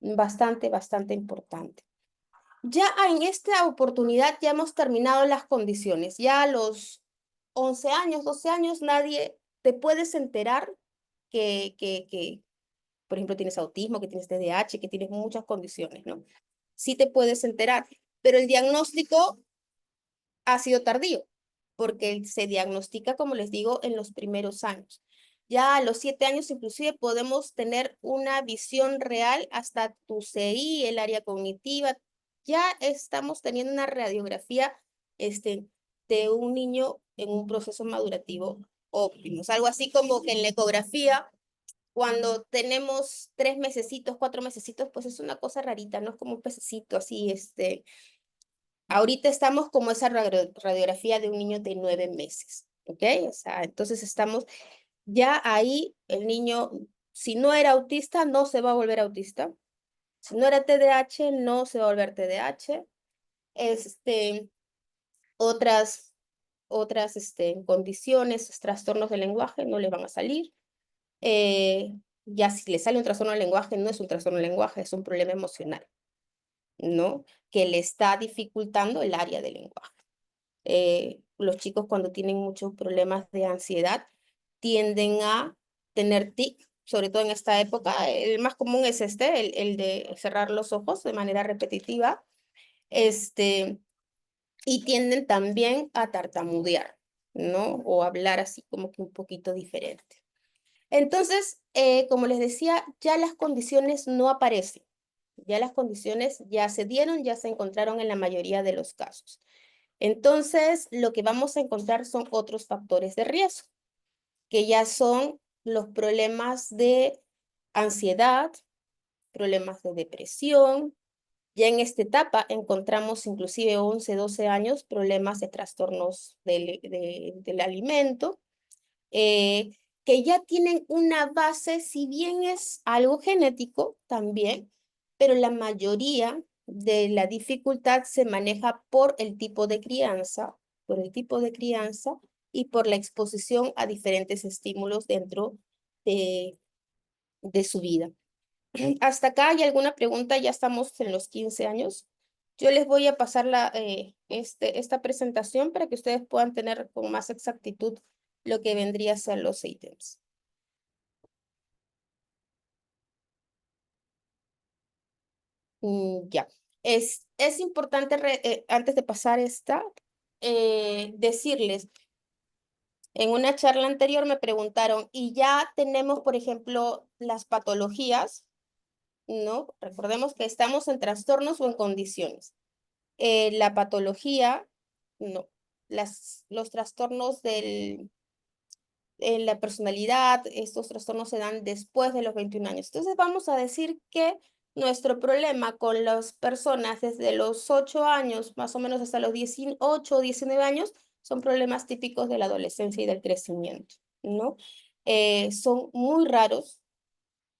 bastante importante. Ya en esta oportunidad ya hemos terminado las condiciones. Ya a los 11 años, 12 años, nadie te puedes enterar que, por ejemplo, tienes autismo, que tienes TDAH, que tienes muchas condiciones, ¿no? Sí te puedes enterar, pero el diagnóstico ha sido tardío, porque se diagnostica, como les digo, en los primeros años. Ya a los 7 años inclusive podemos tener una visión real hasta tu CI, el área cognitiva. Ya estamos teniendo una radiografía de un niño en un proceso madurativo óptimo. Es algo así como que en la ecografía, cuando tenemos 3 mesecitos, 4 mesecitos, pues es una cosa rarita, no es como un pececito así, ahorita estamos como esa radiografía de un niño de 9 meses, ¿ok? O sea, entonces estamos ya ahí, el niño, si no era autista, no se va a volver autista. Si no era TDAH, no se va a volver TDAH. Otras condiciones, trastornos del lenguaje no le van a salir. ya si le sale un trastorno del lenguaje, no es un trastorno del lenguaje, es un problema emocional, ¿no? Que le está dificultando el área del lenguaje. Los chicos cuando tienen muchos problemas de ansiedad tienden a tener tic, sobre todo en esta época. El más común es el de cerrar los ojos de manera repetitiva, y tienden también a tartamudear, ¿no? O hablar así como que un poquito diferente. Entonces, como les decía, ya las condiciones no aparecen. Ya las condiciones ya se dieron, ya se encontraron en la mayoría de los casos. Entonces, lo que vamos a encontrar son otros factores de riesgo, que ya son los problemas de ansiedad, problemas de depresión. Ya en esta etapa encontramos inclusive 11, 12 años problemas de trastornos del alimento, eh, que ya tienen una base, si bien es algo genético también, pero la mayoría de la dificultad se maneja por el tipo de crianza, y por la exposición a diferentes estímulos dentro de su vida. ¿Hasta acá hay alguna pregunta? Ya estamos en los 15 años. Yo les voy a pasar esta presentación para que ustedes puedan tener con más exactitud lo que vendría a ser los ítems. Ya. Es importante, antes de pasar decirles, en una charla anterior me preguntaron, y ya tenemos, por ejemplo, las patologías, ¿no? Recordemos que estamos en trastornos o en condiciones. La patología, no. Los trastornos la personalidad, estos trastornos se dan después de los 21 años. Entonces vamos a decir que nuestro problema con las personas desde los 8 años, más o menos hasta los 18 o 19 años, son problemas típicos de la adolescencia y del crecimiento, ¿no? Son muy raros,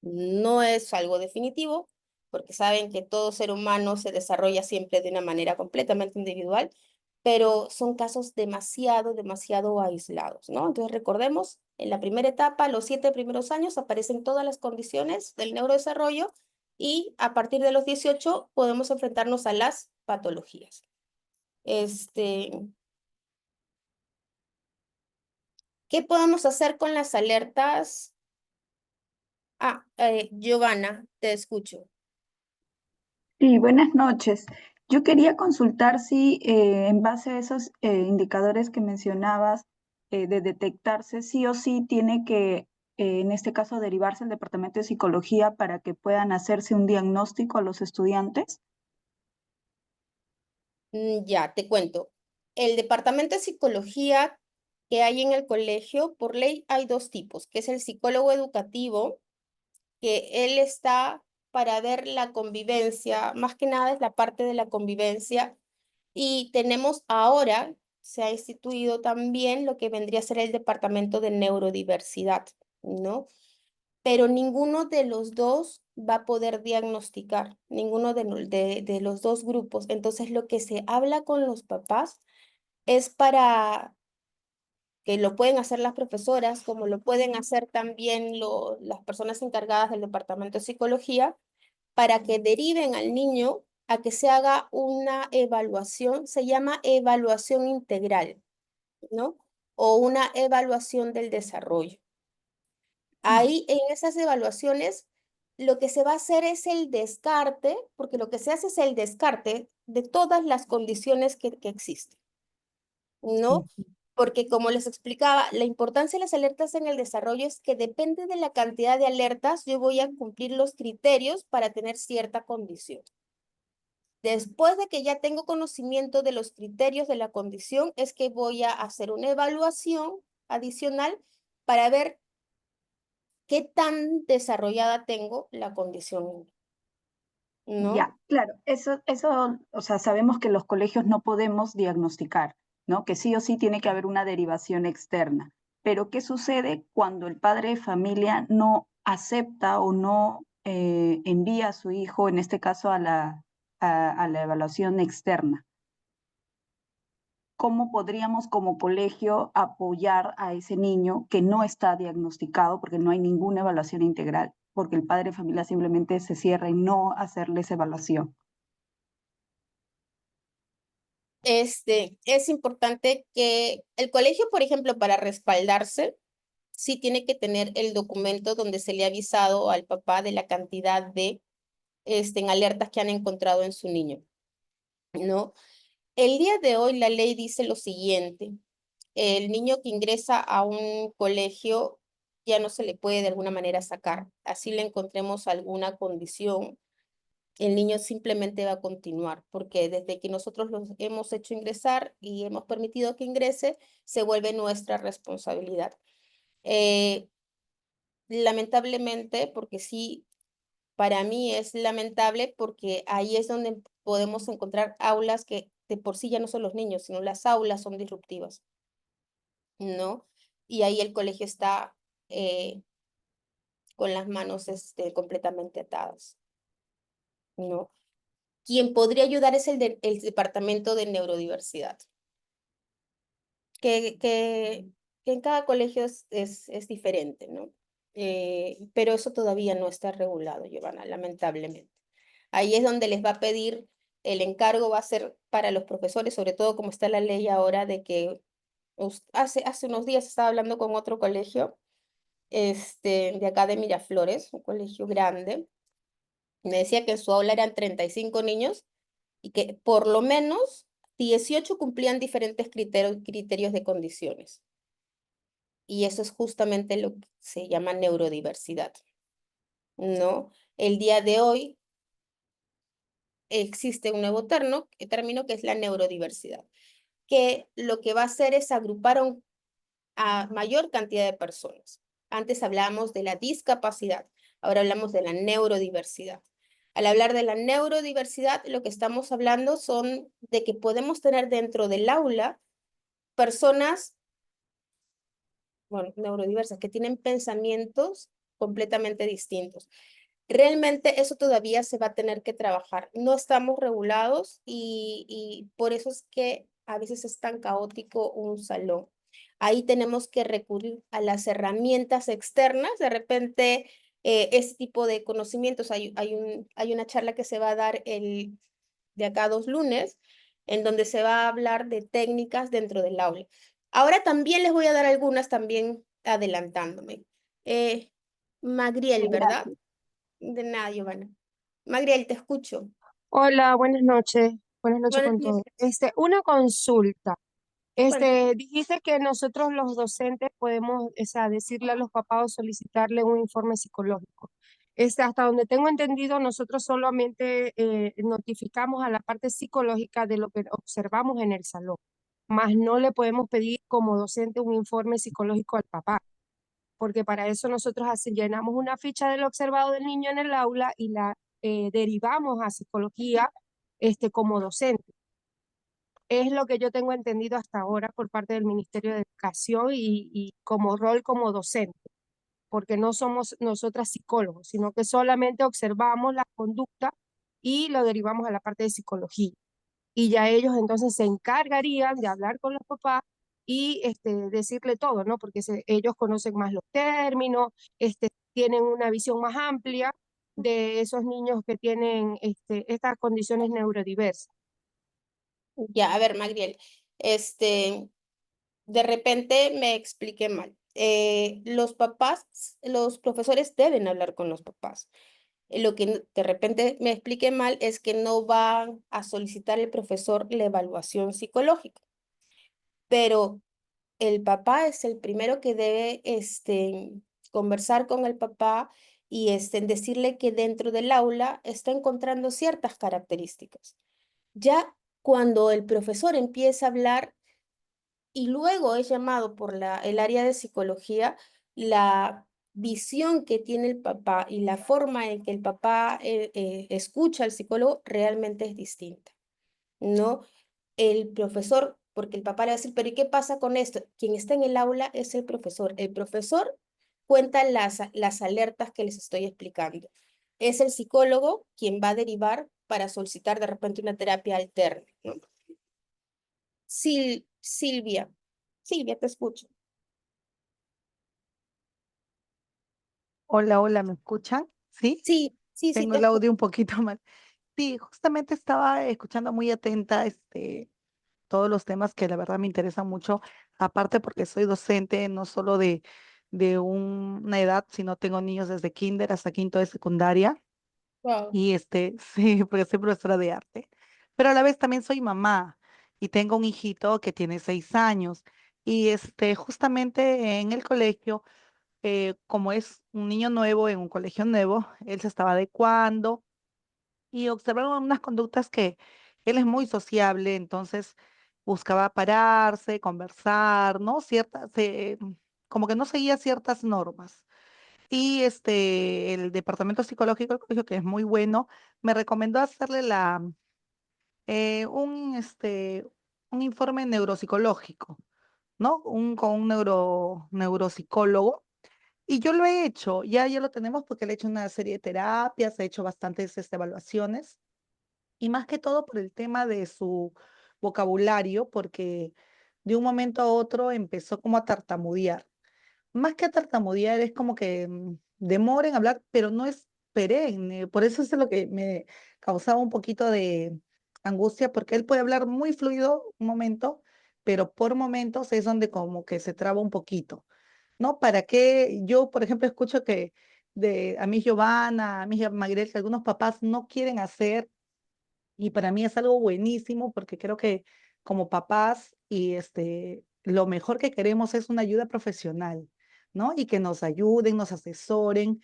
no es algo definitivo, porque saben que todo ser humano se desarrolla siempre de una manera completamente individual, pero son casos demasiado, demasiado aislados, ¿no? Entonces recordemos, en la primera etapa, los 7 primeros años, aparecen todas las condiciones del neurodesarrollo y a partir de los 18 podemos enfrentarnos a las patologías. ¿Qué podemos hacer con las alertas? Giovanna, te escucho. Sí, buenas noches. Yo quería consultar si en base a esos indicadores que mencionabas de detectarse, sí o sí tiene que, en este caso, derivarse al Departamento de Psicología para que puedan hacerse un diagnóstico a los estudiantes. Ya, te cuento. El departamento de psicología que hay en el colegio, por ley hay 2 tipos, que es el psicólogo educativo, que él está para ver la convivencia, más que nada es la parte de la convivencia, y tenemos ahora, se ha instituido también lo que vendría a ser el departamento de neurodiversidad, ¿no? Pero ninguno de los dos va a poder diagnosticar, ninguno de los dos grupos. Entonces, lo que se habla con los papás es para que lo pueden hacer las profesoras, como lo pueden hacer también las personas encargadas del departamento de psicología, para que deriven al niño a que se haga una evaluación, se llama evaluación integral, ¿no? O una evaluación del desarrollo. Ahí en esas evaluaciones lo que se va a hacer es el descarte, porque lo que se hace es el descarte de todas las condiciones que existen, ¿no? Porque como les explicaba, la importancia de las alertas en el desarrollo es que depende de la cantidad de alertas, yo voy a cumplir los criterios para tener cierta condición. Después de que ya tengo conocimiento de los criterios de la condición, es que voy a hacer una evaluación adicional para ver qué tan desarrollada tengo la condición, ¿no? Ya, claro, o sea, sabemos que los colegios no podemos diagnosticar, ¿no? Que sí o sí tiene que haber una derivación externa. Pero ¿qué sucede cuando el padre de familia no acepta o no envía a su hijo, en este caso, a la evaluación externa? cómo podríamos como colegio apoyar a ese niño que no está diagnosticado porque no hay ninguna evaluación integral, porque el padre de familia simplemente se cierra en no hacerles evaluación. Es importante que el colegio, por ejemplo, para respaldarse, sí tiene que tener el documento donde se le ha avisado al papá de la cantidad de en alertas que han encontrado en su niño, ¿no? El día de hoy la ley dice lo siguiente: el niño que ingresa a un colegio ya no se le puede de alguna manera sacar. Así le encontremos alguna condición, el niño simplemente va a continuar, porque desde que nosotros los hemos hecho ingresar y hemos permitido que ingrese, se vuelve nuestra responsabilidad. Lamentablemente, porque sí, para mí es lamentable, porque ahí es donde podemos encontrar aulas que de por sí ya no son los niños, sino las aulas son disruptivas, ¿no? Y ahí el colegio está con las manos completamente atadas, ¿no? Quien podría ayudar es el departamento de neurodiversidad, que, que, que en cada colegio es diferente, ¿no? Pero eso todavía no está regulado, Giovanna, lamentablemente. Ahí es donde les va a pedir, el encargo va a ser para los profesores, sobre todo como está la ley ahora de que hace unos días estaba hablando con otro colegio, de acá de Miraflores, un colegio grande. Me decía que en su aula eran 35 niños y que por lo menos 18 cumplían diferentes criterios de condiciones. Y eso es justamente lo que se llama neurodiversidad, ¿no? El día de hoy existe un nuevo término que es la neurodiversidad, que lo que va a hacer es agrupar a mayor cantidad de personas. Antes hablábamos de la discapacidad, ahora hablamos de la neurodiversidad. Al hablar de la neurodiversidad, lo que estamos hablando son de que podemos tener dentro del aula personas, bueno, neurodiversas, que tienen pensamientos completamente distintos. Realmente eso todavía se va a tener que trabajar. No estamos regulados y por eso es que a veces es tan caótico un salón. Ahí tenemos que recurrir a las herramientas externas. De repente, este tipo de conocimientos, hay una charla que se va a dar de acá a 2 lunes, en donde se va a hablar de técnicas dentro del aula. Ahora también les voy a dar algunas también adelantándome. Magriel, ¿verdad? Gracias. De nada, Giovanna. Magriel, te escucho. Hola, buenas noches. Buenas noches Buenas con noches. todos. Una consulta. Cuéntame. Dijiste que nosotros los docentes podemos, o sea, decirle a los papás o solicitarle un informe psicológico. Hasta donde tengo entendido, nosotros solamente notificamos a la parte psicológica de lo que observamos en el salón, más no le podemos pedir como docente un informe psicológico al papá, porque para eso nosotros llenamos una ficha del observado del niño en el aula y la derivamos a psicología como docente. Es lo que yo tengo entendido hasta ahora por parte del Ministerio de Educación y como rol como docente, porque no somos nosotras psicólogos, sino que solamente observamos la conducta y lo derivamos a la parte de psicología. Y ya ellos entonces se encargarían de hablar con los papás y decirle todo, ¿no? Porque ellos conocen más los términos, tienen una visión más amplia de esos niños que tienen estas condiciones neurodiversas. Ya, a ver, Magriel, de repente me expliqué mal. Los profesores deben hablar con los papás. Lo que de repente me expliqué mal es que no van a solicitar el profesor la evaluación psicológica, pero el papá es el primero que debe conversar con el papá y decirle que dentro del aula está encontrando ciertas características. Ya cuando el profesor empieza a hablar y luego es llamado por el área de psicología, la visión que tiene el papá y la forma en que el papá escucha al psicólogo realmente es distinta, ¿no? El profesor, porque el papá le va a decir, pero ¿y qué pasa con esto? Quien está en el aula es el profesor. El profesor cuenta las alertas que les estoy explicando. Es el psicólogo quien va a derivar para solicitar de repente una terapia alterna, ¿no? Si Silvia. Silvia, te escucho. Hola, hola, ¿me escuchan? ¿Sí? Sí, sí, sí, Tengo te el escucho. audio un poquito mal. Sí, justamente estaba escuchando muy atenta todos los temas que la verdad me interesan mucho, aparte porque soy docente no solo de una edad, sino tengo niños desde kinder hasta quinto de secundaria. Wow. Y sí, porque soy profesora de arte, pero a la vez también soy mamá y tengo un hijito que tiene 6 años. Y justamente en el colegio, como es un niño nuevo en un colegio nuevo, él se estaba adecuando y observaron unas conductas que él es muy sociable, entonces buscaba pararse, conversar, ¿no? Como que no seguía ciertas normas. Y el departamento psicológico del colegio, que es muy bueno, me recomendó hacerle un informe neuropsicológico, ¿no? Con un neuropsicólogo. Y yo lo he hecho, ya lo tenemos porque le he hecho una serie de terapias, he hecho bastantes evaluaciones y más que todo por el tema de su vocabulario, porque de un momento a otro empezó como a tartamudear. Más que a tartamudear, es como que demora en hablar, pero no es perenne. Por eso es lo que me causaba un poquito de angustia, porque él puede hablar muy fluido un momento, pero por momentos es donde como que se traba un poquito, ¿no? ¿Para qué? Yo, por ejemplo, escucho que a mí Giovanna, a mí Magrel, que algunos papás no quieren hacer y para mí es algo buenísimo porque creo que como papás y lo mejor que queremos es una ayuda profesional, ¿no? Y que nos ayuden, nos asesoren.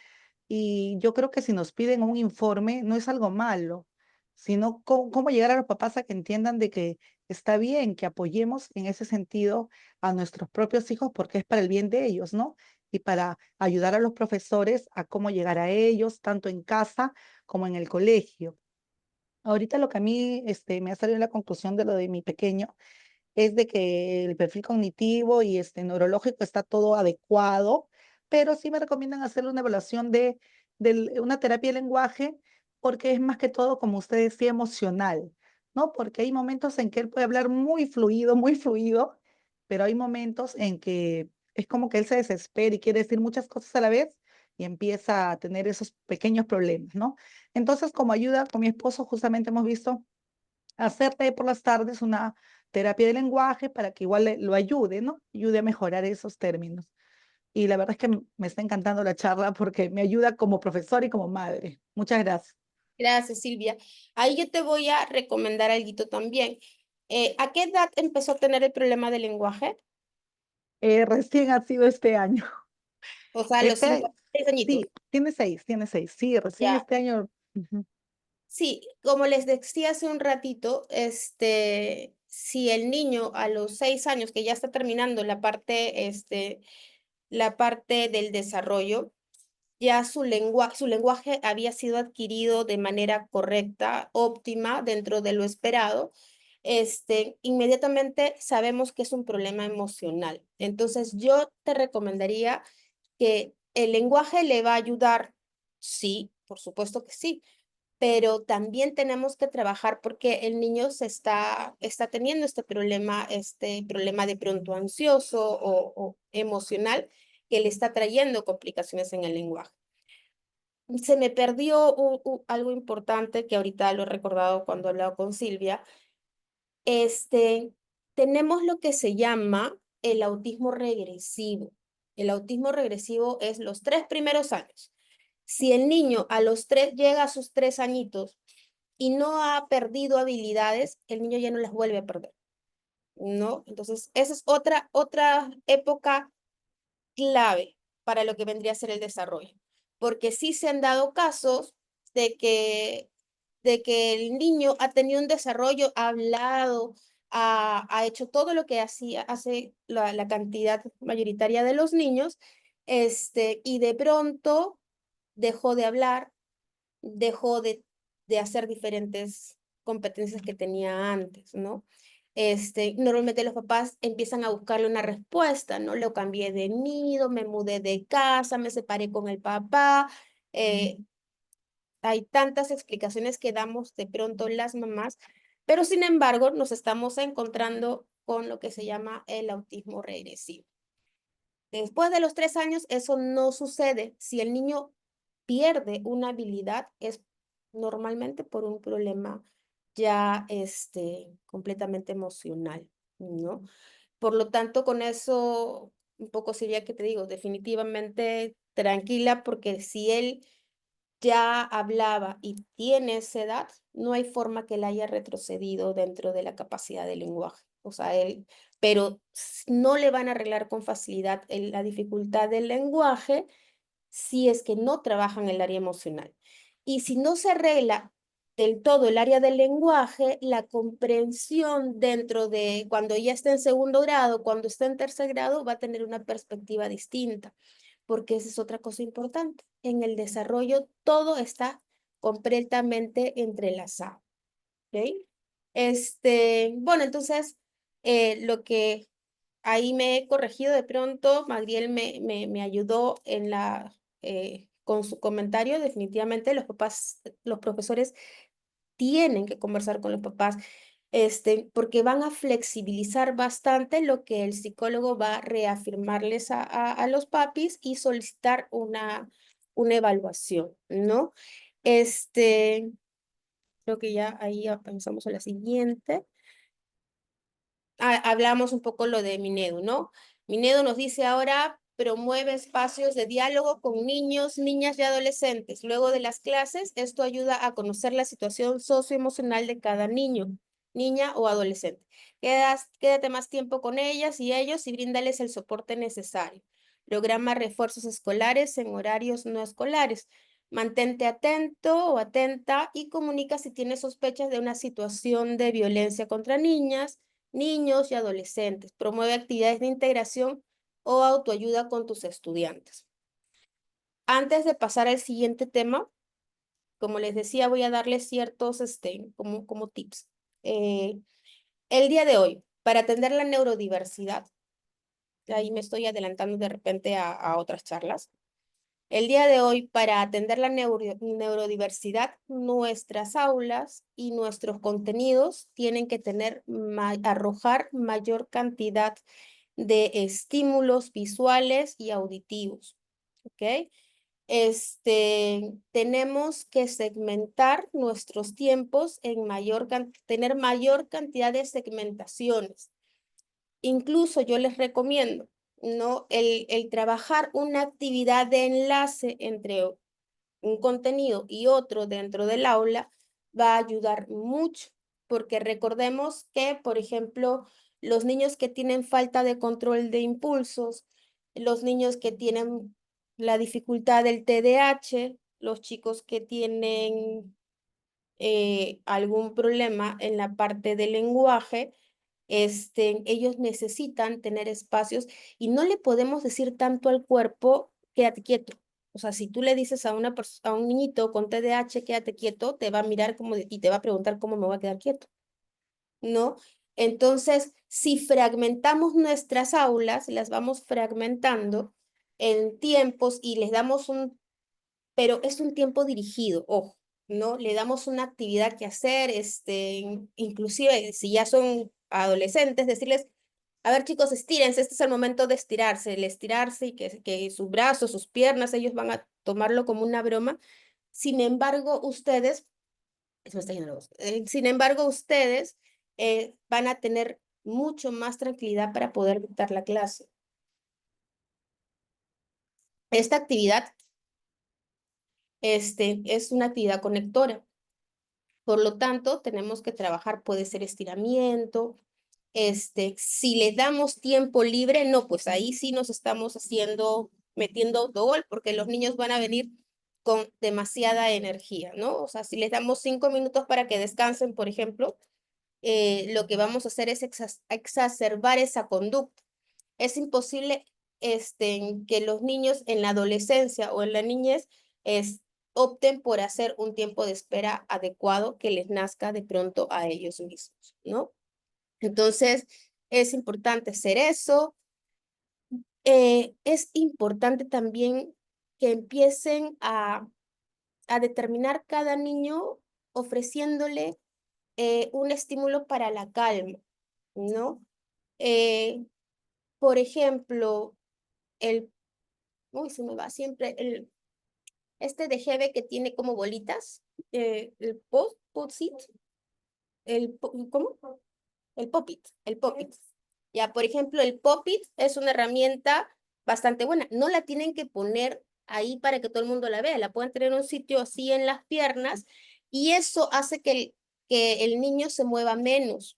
Y yo creo que si nos piden un informe no es algo malo, sino cómo llegar a los papás a que entiendan de que está bien que apoyemos en ese sentido a nuestros propios hijos porque es para el bien de ellos, ¿no? Y para ayudar a los profesores a cómo llegar a ellos, tanto en casa como en el colegio. Ahorita lo que a mí me ha salido la conclusión de lo de mi pequeño es de que el perfil cognitivo y neurológico está todo adecuado, pero sí me recomiendan hacerle una evaluación de una terapia de lenguaje porque es más que todo, como usted decía, emocional, ¿no? Porque hay momentos en que él puede hablar muy fluido, pero hay momentos en que es como que él se desespera y quiere decir muchas cosas a la vez y empieza a tener esos pequeños problemas, ¿no? Entonces, como ayuda con mi esposo, justamente hemos visto hacerte por las tardes una terapia de lenguaje para que igual lo ayude, ¿no? Ayude a mejorar esos términos. Y la verdad es que me está encantando la charla porque me ayuda como profesor y como madre. Muchas gracias. Gracias, Silvia. Ahí yo te voy a recomendar algo también. ¿A qué edad empezó a tener el problema del lenguaje? Recién ha sido este año. O sea, a los Este, 6 añitos. sí, tiene seis. Sí, recién Ya. este año. Ujú. Sí, como les decía hace un ratito, si el niño a los 6 años, que ya está terminando la parte del desarrollo, ya su lenguaje había sido adquirido de manera correcta, óptima, dentro de lo esperado, inmediatamente sabemos que es un problema emocional. Entonces, yo te recomendaría que el lenguaje le va a ayudar, sí, por supuesto que sí, pero también tenemos que trabajar porque el niño está teniendo este problema de pronto ansioso o emocional que le está trayendo complicaciones en el lenguaje. Se me perdió algo importante que ahorita lo he recordado cuando he hablado con Silvia. Este, tenemos lo que se llama el autismo regresivo. El autismo regresivo es los 3 primeros años. Si el niño a los 3 llega a sus 3 añitos y no ha perdido habilidades, el niño ya no las vuelve a perder, ¿no? Entonces, esa es otra época clave para lo que vendría a ser el desarrollo, porque sí se han dado casos de que, de que el niño ha tenido un desarrollo, ha hablado, ha hecho todo lo que hace la cantidad mayoritaria de los niños, y de pronto dejó de hablar, dejó de hacer diferentes competencias que tenía antes, ¿no? Normalmente los papás empiezan a buscarle una respuesta, ¿no? Lo cambié de nido, me mudé de casa, me separé con el papá. Hay tantas explicaciones que damos de pronto las mamás, pero sin embargo nos estamos encontrando con lo que se llama el autismo regresivo. Después de los 3 años, eso no sucede. Si el niño pierde una habilidad, es normalmente por un problema ya completamente emocional, ¿no? Por lo tanto, con eso un poco sería que te digo, definitivamente tranquila, porque si él ya hablaba y tiene esa edad, no hay forma que él haya retrocedido dentro de la capacidad del lenguaje. O sea, pero no le van a arreglar con facilidad la dificultad del lenguaje si es que no trabajan el área emocional. Y si no se arregla del todo el área del lenguaje, la comprensión dentro de cuando ya está en segundo grado, cuando está en tercer grado, va a tener una perspectiva distinta, porque esa es otra cosa importante. En el desarrollo todo está completamente entrelazado. ¿Ok? Bueno, entonces, lo que ahí me he corregido de pronto, Magdiel me ayudó con su comentario. Definitivamente los papás, los profesores tienen que conversar con los papás, porque van a flexibilizar bastante lo que el psicólogo va a reafirmarles a los papis y solicitar una evaluación, ¿no? Creo que ya ahí avanzamos a la siguiente. Hablamos un poco lo de Minedu, ¿no? Minedu nos dice ahora, promueve espacios de diálogo con niños, niñas y adolescentes. Luego de las clases, esto ayuda a conocer la situación socioemocional de cada niño, niña o adolescente. Quédate más tiempo con ellas y ellos y bríndales el soporte necesario. Programa refuerzos escolares en horarios no escolares. Mantente atento o atenta y comunica si tienes sospechas de una situación de violencia contra niñas, niños y adolescentes. Promueve actividades de integración o autoayuda con tus estudiantes. Antes de pasar al siguiente tema, como les decía, voy a darles ciertos como tips. El día de hoy, para atender la neurodiversidad, ahí me estoy adelantando de repente a otras charlas. El día de hoy, para atender la neurodiversidad, nuestras aulas y nuestros contenidos tienen que arrojar mayor cantidad de estímulos visuales y auditivos, ¿ok? Tenemos que segmentar nuestros tiempos tener mayor cantidad de segmentaciones. Incluso yo les recomiendo, ¿no? El trabajar una actividad de enlace entre un contenido y otro dentro del aula va a ayudar mucho, porque recordemos que, por ejemplo, los niños que tienen falta de control de impulsos, los niños que tienen la dificultad del TDAH, los chicos que tienen algún problema en la parte del lenguaje, ellos necesitan tener espacios y no le podemos decir tanto al cuerpo, quédate quieto. O sea, si tú le dices a un niñito con TDAH, quédate quieto, te va a mirar y te va a preguntar cómo me voy a quedar quieto, ¿no? Entonces, si fragmentamos nuestras aulas, las vamos fragmentando en tiempos y les damos pero es un tiempo dirigido, ojo, ¿no? Le damos una actividad que hacer, inclusive si ya son adolescentes, decirles, a ver chicos, estírense, este es el momento de estirarse, el estirarse y que sus brazos, sus piernas, ellos van a tomarlo como una broma. Sin embargo, ustedes, eso me está yendo la voz. Sin embargo, ustedes van a tener mucho más tranquilidad para poder dictar la clase. Esta actividad es una actividad conectora. Por lo tanto, tenemos que trabajar, puede ser estiramiento, si le damos tiempo libre, no, pues ahí sí nos estamos metiendo autogol, porque los niños van a venir con demasiada energía, ¿no? O sea, si les damos 5 minutos para que descansen, por ejemplo, lo que vamos a hacer es exacerbar esa conducta. Es imposible que los niños en la adolescencia o en la niñez opten por hacer un tiempo de espera adecuado que les nazca de pronto a ellos mismos, ¿no? Entonces, es importante hacer eso. Es importante también que empiecen a determinar cada niño ofreciéndole un estímulo para la calma, ¿no? Eh, por ejemplo, uy, se me va siempre, este de Hebe que tiene como bolitas, el post-it, ¿cómo? El Pop-it. Ya, por ejemplo, el Pop-it es una herramienta bastante buena. No la tienen que poner ahí para que todo el mundo la vea. La pueden tener en un sitio así en las piernas y eso hace que el niño se mueva menos.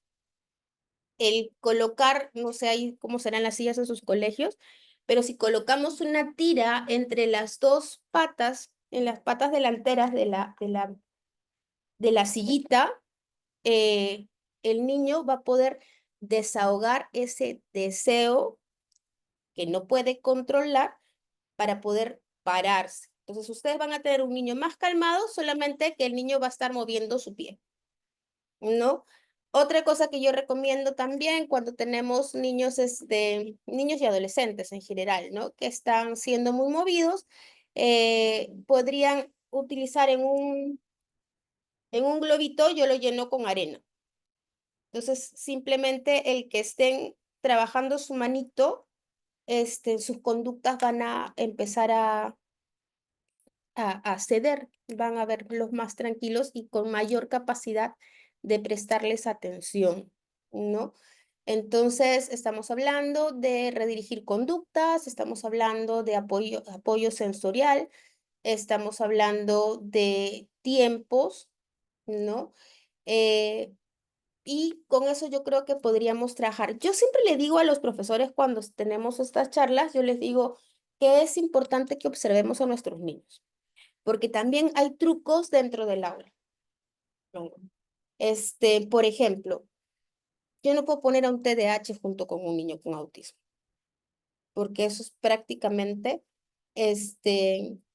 El colocar, no sé ahí cómo serán las sillas en sus colegios, pero si colocamos una tira entre las dos patas, en las patas delanteras de la sillita, eh, el niño va a poder desahogar ese deseo que no puede controlar para poder pararse. Entonces ustedes van a tener un niño más calmado, solamente que el niño va a estar moviendo su pie, ¿no? Otra cosa que yo recomiendo también cuando tenemos niños, niños y adolescentes en general, ¿no? Que están siendo muy movidos, podrían utilizar en un globito, yo lo lleno con arena. Entonces, simplemente el que estén trabajando su manito, sus conductas van a empezar a ceder, van a verlos más tranquilos y con mayor capacidad de prestarles atención, ¿no? Entonces, estamos hablando de redirigir conductas, estamos hablando de apoyo sensorial, estamos hablando de tiempos, ¿no? Y con eso yo creo que podríamos trabajar. Yo siempre le digo a los profesores cuando tenemos estas charlas, yo les digo que es importante que observemos a nuestros niños, porque también hay trucos dentro del aula. ¿No? Por ejemplo, yo no puedo poner a un TDAH junto con un niño con autismo, porque eso es prácticamente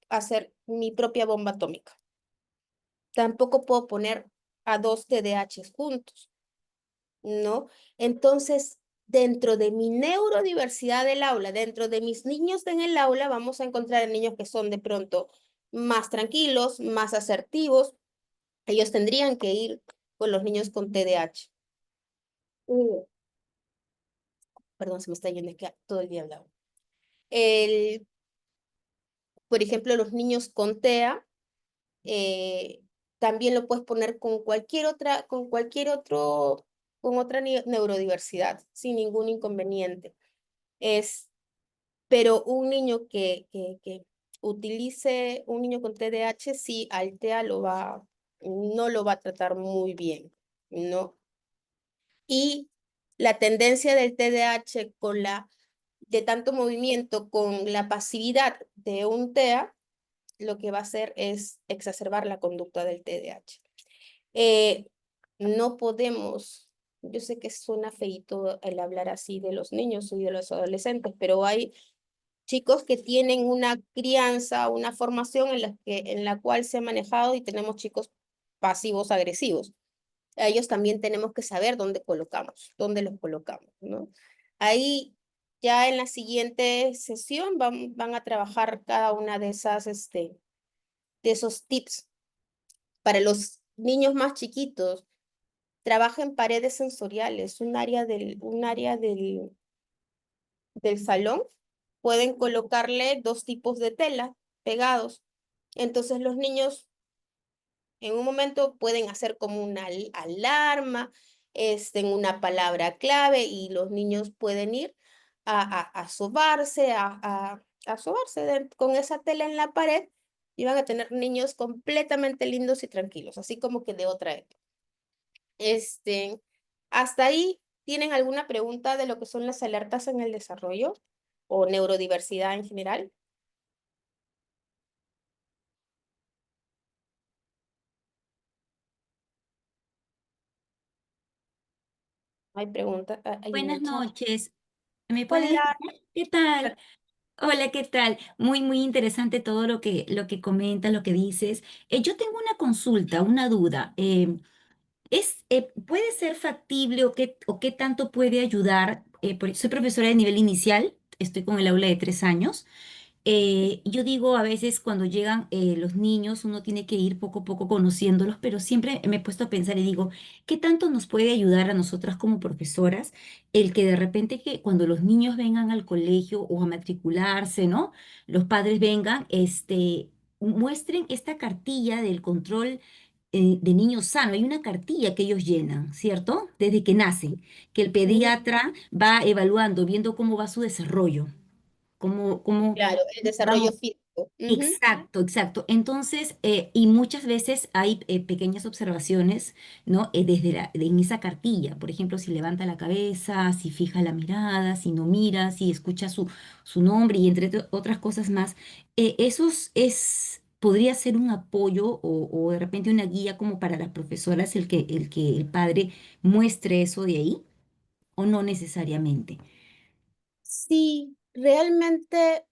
hacer mi propia bomba atómica. Tampoco puedo poner a dos TDAHs juntos, ¿no? Entonces, dentro de mi neurodiversidad del aula, dentro de mis niños en el aula, vamos a encontrar niños que son de pronto más tranquilos, más asertivos. Ellos tendrían que ir con los niños con TDAH. Perdón, se me está yendo, es que todo el día hablaba. Por ejemplo, los niños con TEA, eh, también lo puedes poner con otra neurodiversidad, sin ningún inconveniente. Pero un niño que utilice, un niño con TDAH, sí, al TEA no lo va a tratar muy bien, ¿no? Y la tendencia del TDAH de tanto movimiento con la pasividad de un TEA, lo que va a hacer es exacerbar la conducta del TDAH. No podemos, yo sé que suena feíto el hablar así de los niños y de los adolescentes, pero hay chicos que tienen una crianza, una formación en la cual se ha manejado y tenemos chicos pasivos agresivos. A ellos también tenemos que saber dónde los colocamos, ¿no? Ahí ya en la siguiente sesión van a trabajar cada una de esos tips. Para los niños más chiquitos, trabaja en paredes sensoriales, un área del salón. Pueden colocarle dos tipos de tela pegados. Entonces los niños en un momento pueden hacer como una alarma, en una palabra clave y los niños pueden ir a sobarse, a sobarse con esa tela en la pared y van a tener niños completamente lindos y tranquilos, así como que de otra época. Hasta ahí, ¿tienen alguna pregunta de lo que son las alertas en el desarrollo o neurodiversidad en general? ¿Hay preguntas? ¿Hay en Buenas el chat? noches. ¿Me puedes Hola. escuchar? ¿Qué tal? Hola, ¿qué tal? Muy, muy interesante todo lo que comentas, lo que dices. Yo tengo una consulta, una duda. ¿Puede ser factible o qué tanto puede ayudar? Soy profesora de nivel inicial, estoy con el aula de 3 años. Yo digo a veces cuando llegan los niños, uno tiene que ir poco a poco conociéndolos, pero siempre me he puesto a pensar y digo, ¿qué tanto nos puede ayudar a nosotras como profesoras el que de repente que cuando los niños vengan al colegio o a matricularse, ¿no? Los padres vengan, muestren esta cartilla del control de niño sano. Hay una cartilla que ellos llenan, ¿cierto? Desde que nacen, que el pediatra va evaluando, viendo cómo va su desarrollo, cómo Claro, el desarrollo vamos. físico. Ujú. Exacto, exacto. Entonces, y muchas veces hay pequeñas observaciones, ¿no? En esa cartilla, por ejemplo, si levanta la cabeza, si fija la mirada, si no mira, si escucha su nombre y entre otras cosas más. Podría ser un apoyo o de repente una guía como para las profesoras el que el padre muestre eso de ahí, o no necesariamente. Sí, realmente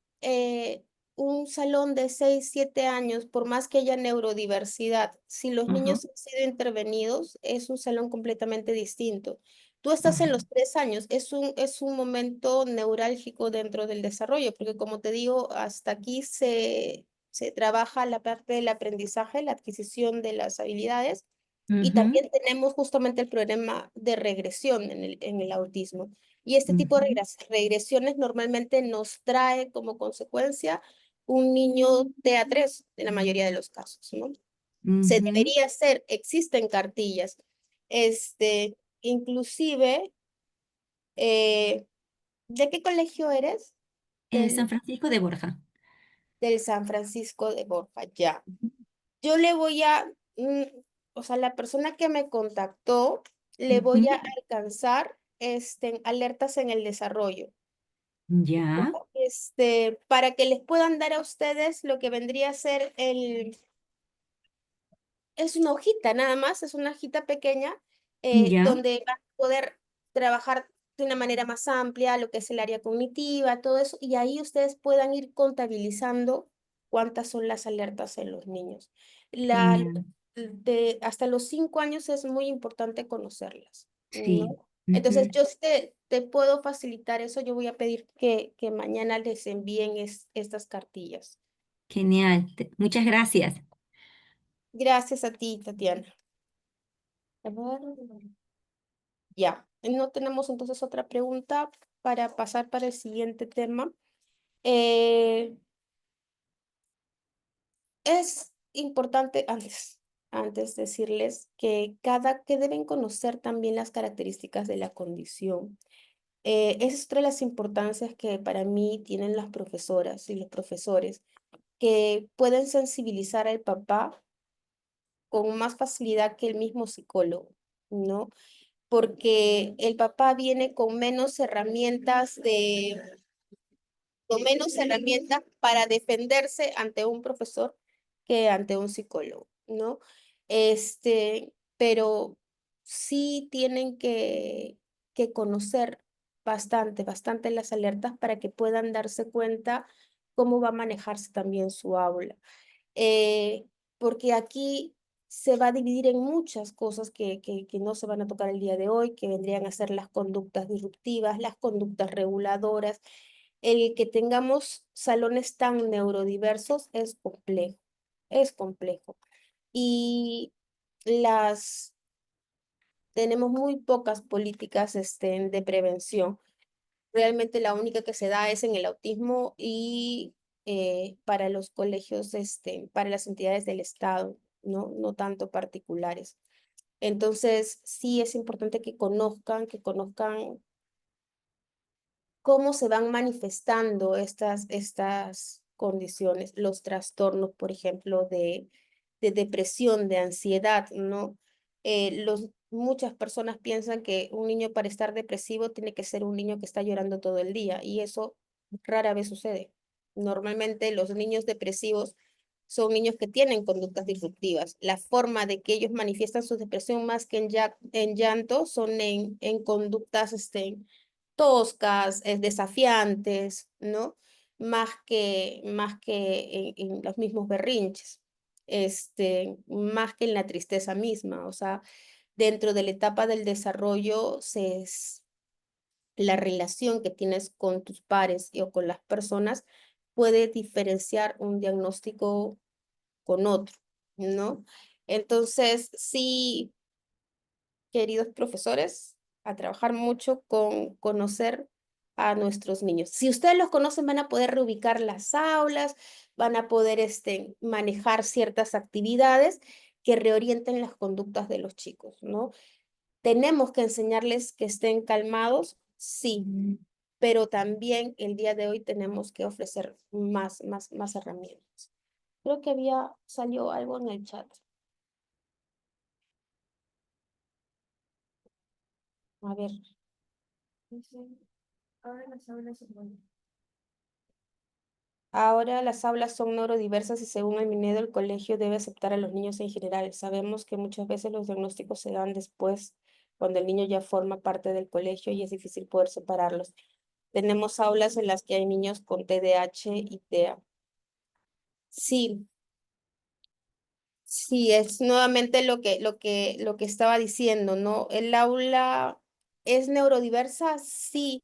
un salón de 6, 7 años, por más que haya neurodiversidad, si los Ajá, niños han sido intervenidos, es un salón completamente distinto. Tú estás en ajá. los 3 años, es un momento neurálgico dentro del desarrollo, porque como te digo, hasta aquí se trabaja la parte del aprendizaje, la adquisición de las habilidades, y Ujú, también tenemos justamente el problema de regresión en el autismo. Y este tipo de ujú, regresiones normalmente nos trae como consecuencia un niño TEA3 en la mayoría de los casos, ¿no? Se ujú. debería hacer, existen cartillas, inclusive, eh, ¿de qué colegio eres? San Del, Francisco de Borja. del San Francisco de Borja, ya. Yo le voy a, o sea, la persona que me contactó, le voy Ujú. a alcanzar, alertas en el desarrollo. Ya, Para que les puedan dar a ustedes lo que vendría a ser es una hojita nada más, es una hojita pequeña, ya, donde van a poder trabajar de una manera más amplia lo que es el área cognitiva, todo eso, y ahí ustedes puedan ir contabilizando cuántas son las alertas en los niños. La, genial. hasta los 5 años es muy importante conocerlas, Sí. ¿no? Entonces, Ujú. yo te puedo facilitar eso, yo voy a pedir que mañana les envíen estas cartillas. Genial. Muchas gracias. Gracias a ti, Tatiana. A ver. Ya, no tenemos entonces otra pregunta para pasar para el siguiente tema. Eh, es importante antes decirles que deben conocer también las características de la condición. Esa es otra de las importancias que para mí tienen las profesoras y los profesores, que pueden sensibilizar al papá con más facilidad que el mismo psicólogo, ¿no? Porque el papá viene con menos herramientas para defenderse ante un profesor que ante un psicólogo, ¿no? Pero sí tienen que conocer bastante las alertas para que puedan darse cuenta cómo va a manejarse también su aula. Porque aquí se va a dividir en muchas cosas que no se van a tocar el día de hoy, que vendrían a ser las conductas disruptivas, las conductas reguladoras. El que tengamos salones tan neurodiversos es complejo. Y las, tenemos muy pocas políticas de prevención. Realmente la única que se da es en el autismo y para los colegios, para las entidades del Estado, ¿no? No tanto particulares. Entonces, sí es importante que conozcan cómo se van manifestando estas condiciones, los trastornos, por ejemplo, de depresión, de ansiedad, ¿no? Muchas personas piensan que un niño para estar depresivo tiene que ser un niño que está llorando todo el día y eso rara vez sucede. Normalmente los niños depresivos son niños que tienen conductas disruptivas. La forma de que ellos manifiestan su depresión más que en llanto son en conductas toscas, desafiantes, ¿no? Más que en los mismos berrinches, más que en la tristeza misma. O sea, dentro de la etapa del desarrollo, la relación que tienes con tus pares o con las personas puede diferenciar un diagnóstico con otro, ¿no? Entonces, sí, queridos profesores, a trabajar mucho con conocer a nuestros niños. Si ustedes los conocen, van a poder reubicar las aulas, van a poder manejar ciertas actividades que reorienten las conductas de los chicos, ¿no? Tenemos que enseñarles que estén calmados, sí, pero también el día de hoy tenemos que ofrecer más herramientas. Creo que salió algo en el chat. A ver. Ahora las aulas son neurodiversas y según el Minedo el colegio debe aceptar a los niños en general. Sabemos que muchas veces los diagnósticos se dan después, cuando el niño ya forma parte del colegio y es difícil poder separarlos. Tenemos aulas en las que hay niños con TDAH y TEA. Sí, sí, es nuevamente lo que estaba diciendo, ¿no? ¿El aula es neurodiversa? Sí,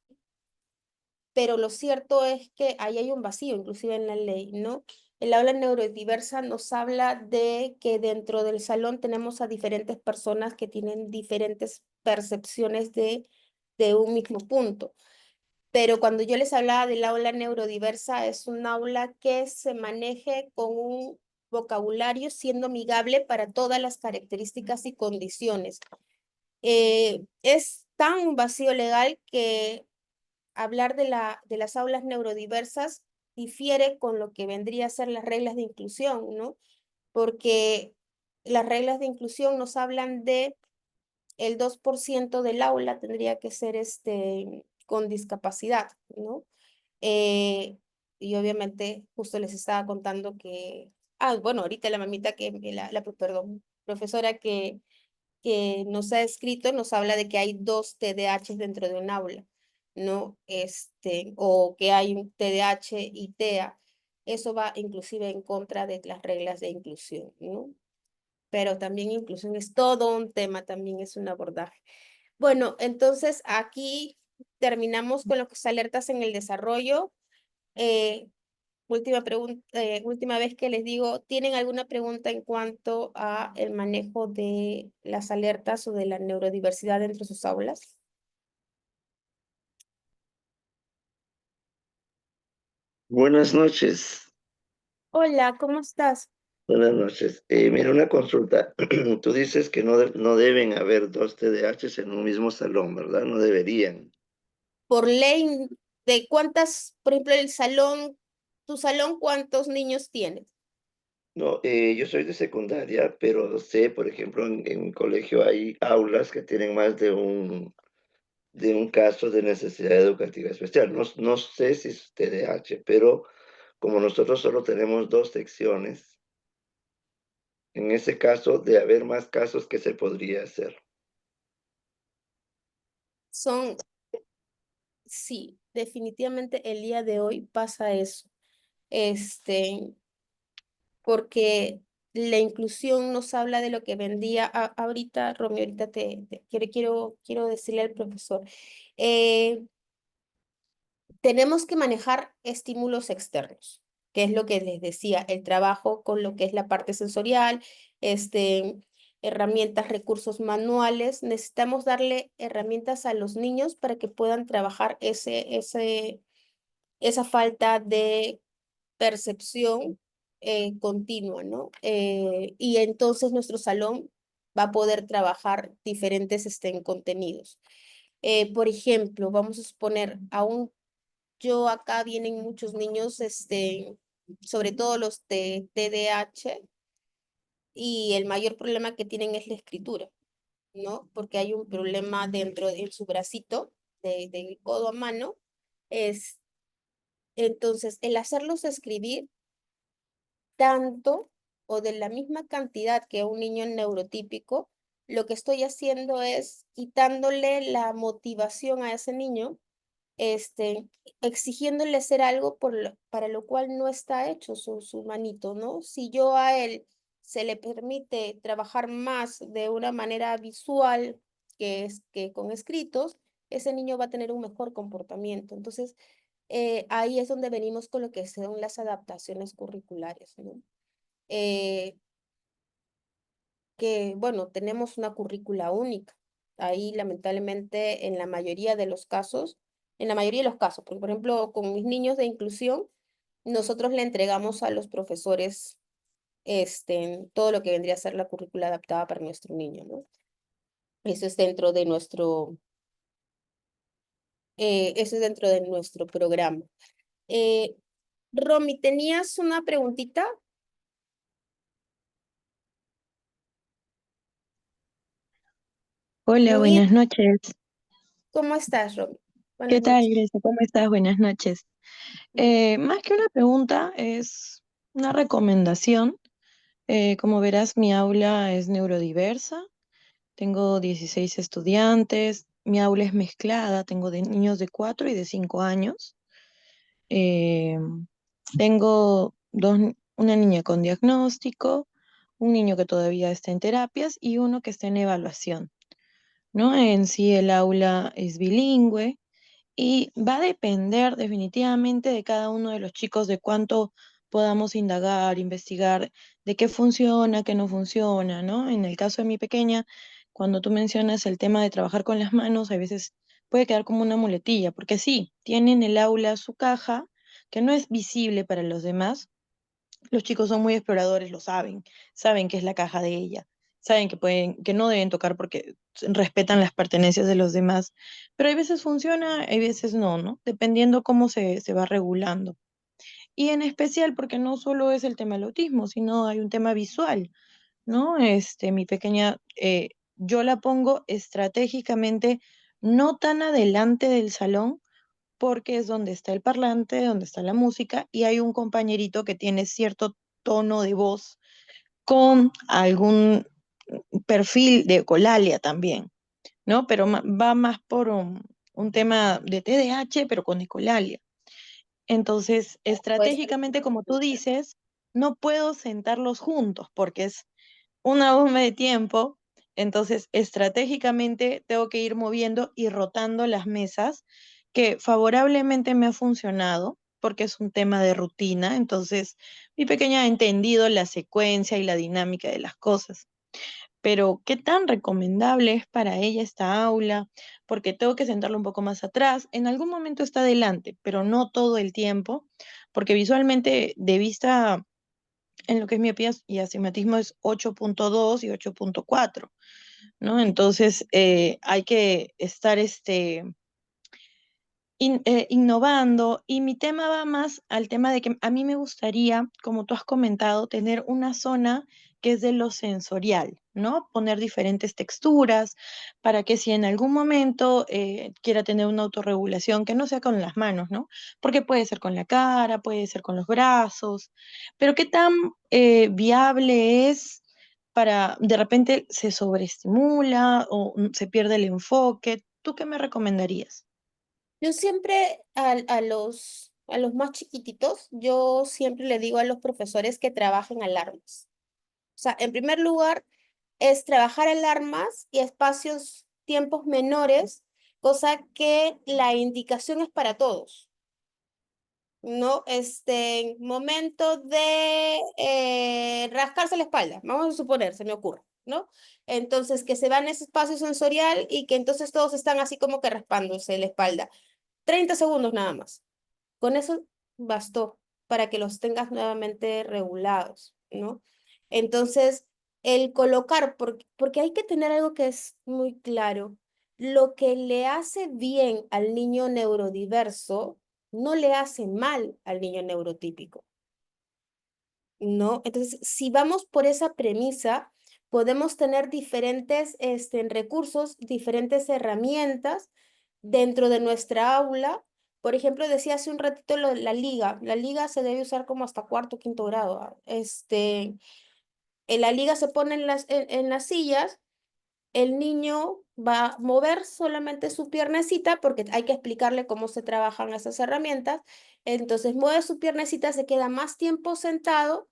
pero lo cierto es que ahí hay un vacío, inclusive en la ley, ¿no? El aula neurodiversa nos habla de que dentro del salón tenemos a diferentes personas que tienen diferentes percepciones de un mismo punto. Pero cuando yo les hablaba del aula neurodiversa, es un aula que se maneje con un vocabulario siendo amigable para todas las características y condiciones. Es tan vacío legal que hablar de las aulas neurodiversas difiere con lo que vendría a ser las reglas de inclusión, ¿no? Porque las reglas de inclusión nos hablan de el 2% del aula tendría que ser con discapacidad, ¿no? Y obviamente justo les estaba contando que, bueno, ahorita la mamita perdón, profesora que nos ha escrito nos habla de que hay 2 TDAH dentro de un aula, ¿no? O que hay un TDAH y TEA. Eso va inclusive en contra de las reglas de inclusión, ¿no? Pero también inclusión es todo un tema, también es un abordaje. Bueno, entonces aquí terminamos con lo que es alertas en el desarrollo. Última pregunta, última vez que les digo, ¿tienen alguna pregunta en cuanto a el manejo de las alertas o de la neurodiversidad dentro de sus aulas? Buenas noches. Hola, ¿cómo estás? Buenas noches. Mira, una consulta. Tú dices que no deben haber 2 TDAHs en un mismo salón, ¿verdad? No deberían. Por ley, ¿de cuántas, por ejemplo, tu salón, cuántos niños tienes? No, yo soy de secundaria, pero sé, por ejemplo, en mi colegio hay aulas que tienen más de un caso de necesidad educativa especial. No sé si es TDAH, pero como nosotros solo tenemos 2 secciones, en ese caso, de haber más casos, ¿qué se podría hacer? Sí, definitivamente el día de hoy pasa eso. Este, porque la inclusión nos habla de lo que vendía ahorita, Romeo, ahorita quiero decirle al profesor, tenemos que manejar estímulos externos, que es lo que les decía, el trabajo con lo que es la parte sensorial, herramientas, recursos manuales. Necesitamos darle herramientas a los niños para que puedan trabajar esa falta de percepción continua, ¿no? Y entonces nuestro salón va a poder trabajar diferentes contenidos. Por ejemplo, vamos a suponer, yo acá vienen muchos niños, sobre todo los de TDAH, y el mayor problema que tienen es la escritura, ¿no? Porque hay un problema dentro de su bracito, del codo a mano. Entonces, el hacerlos escribir tanto o de la misma cantidad que un niño neurotípico, lo que estoy haciendo es quitándole la motivación a ese niño, exigiéndole hacer algo para lo cual no está hecho su manito, ¿no? Si yo a él se le permite trabajar más de una manera visual que con escritos, ese niño va a tener un mejor comportamiento. Entonces, ahí es donde venimos con lo que son las adaptaciones curriculares, ¿no? Que, bueno, tenemos una currícula única. Ahí, lamentablemente, en la mayoría de los casos, porque, por ejemplo, con mis niños de inclusión, nosotros le entregamos a los profesores todo lo que vendría a ser la currícula adaptada para nuestro niño, ¿no? Eso es dentro de nuestro programa. Romy, ¿tenías una preguntita? Hola, Romy, buenas noches. ¿cómo estás, Romy? ¿Qué Buenas tal, noches. Grecia? ¿Cómo estás? Buenas noches. Más que una pregunta, es una recomendación. Como verás, mi aula es neurodiversa. Tengo 16 estudiantes. Mi aula es mezclada. Tengo de niños de 4 y de 5 años. Eh, tengo una niña con diagnóstico, un niño que todavía está en terapias y uno que está en evaluación, ¿no? En sí, el aula es bilingüe. Y va a depender definitivamente de cada uno de los chicos, de cuánto podamos indagar, investigar, de qué funciona, qué no funciona, ¿no? En el caso de mi pequeña, cuando tú mencionas el tema de trabajar con las manos, a veces puede quedar como una muletilla, porque sí, tiene en el aula su caja, que no es visible para los demás. Los chicos son muy exploradores, lo saben, saben que es la caja de ella, saben que pueden, que no deben tocar porque respetan las pertenencias de los demás, pero hay veces funciona, hay veces no, ¿no? Dependiendo cómo se va regulando. Y en especial porque no solo es el tema del autismo, sino hay un tema visual, ¿no? Mi pequeña, yo la pongo estratégicamente no tan adelante del salón, porque es donde está el parlante, donde está la música, y hay un compañerito que tiene cierto tono de voz con algún perfil de ecolalia también, ¿no? Pero va más por un tema de TDAH, pero con ecolalia. Entonces, Pues, estratégicamente, como tú dices, no puedo sentarlos juntos porque es una bomba de tiempo. Entonces, estratégicamente tengo que ir moviendo y rotando las mesas, que favorablemente me ha funcionado porque es un tema de rutina. Entonces, mi pequeña ha entendido la secuencia y la dinámica de las cosas. Pero, ¿qué tan recomendable es para ella esta aula? Porque tengo que sentarla un poco más atrás. En algún momento está adelante, pero no todo el tiempo, porque visualmente de vista en lo que es miopía y astigmatismo es 8.2 y 8.4, ¿no? Entonces, hay que estar innovando, y mi tema va más al tema de que a mí me gustaría, como tú has comentado, tener una zona que es de lo sensorial, ¿no? Poner diferentes texturas para que si en algún momento quiera tener una autorregulación, que no sea con las manos, ¿no? Porque puede ser con la cara, puede ser con los brazos, pero qué tan viable es para, de repente se sobreestimula o se pierde el enfoque. ¿Tú qué me recomendarías? yo siempre a los más chiquititos, yo siempre le digo a los profesores que trabajen alarmas. O sea, en primer lugar, es trabajar alarmas y espacios, tiempos menores, cosa que la indicación es para todos. ¿No? Momento de rascarse la espalda, vamos a suponer, se me ocurre, ¿no? Entonces, que se va en ese espacio sensorial y que entonces todos están así como que raspándose la espalda. 30 segundos nada más. Con eso bastó para que los tengas nuevamente regulados, ¿no? Entonces, el colocar, porque hay que tener algo que es muy claro, lo que le hace bien al niño neurodiverso no le hace mal al niño neurotípico, ¿no? Entonces, si vamos por esa premisa, podemos tener diferentes recursos, diferentes herramientas dentro de nuestra aula. Por ejemplo, decía hace un ratito la liga. La liga se debe usar como hasta cuarto, quinto grado. En la liga se pone en las sillas, el niño va a mover solamente su piernecita porque hay que explicarle cómo se trabajan esas herramientas. Entonces mueve su piernecita, se queda más tiempo sentado,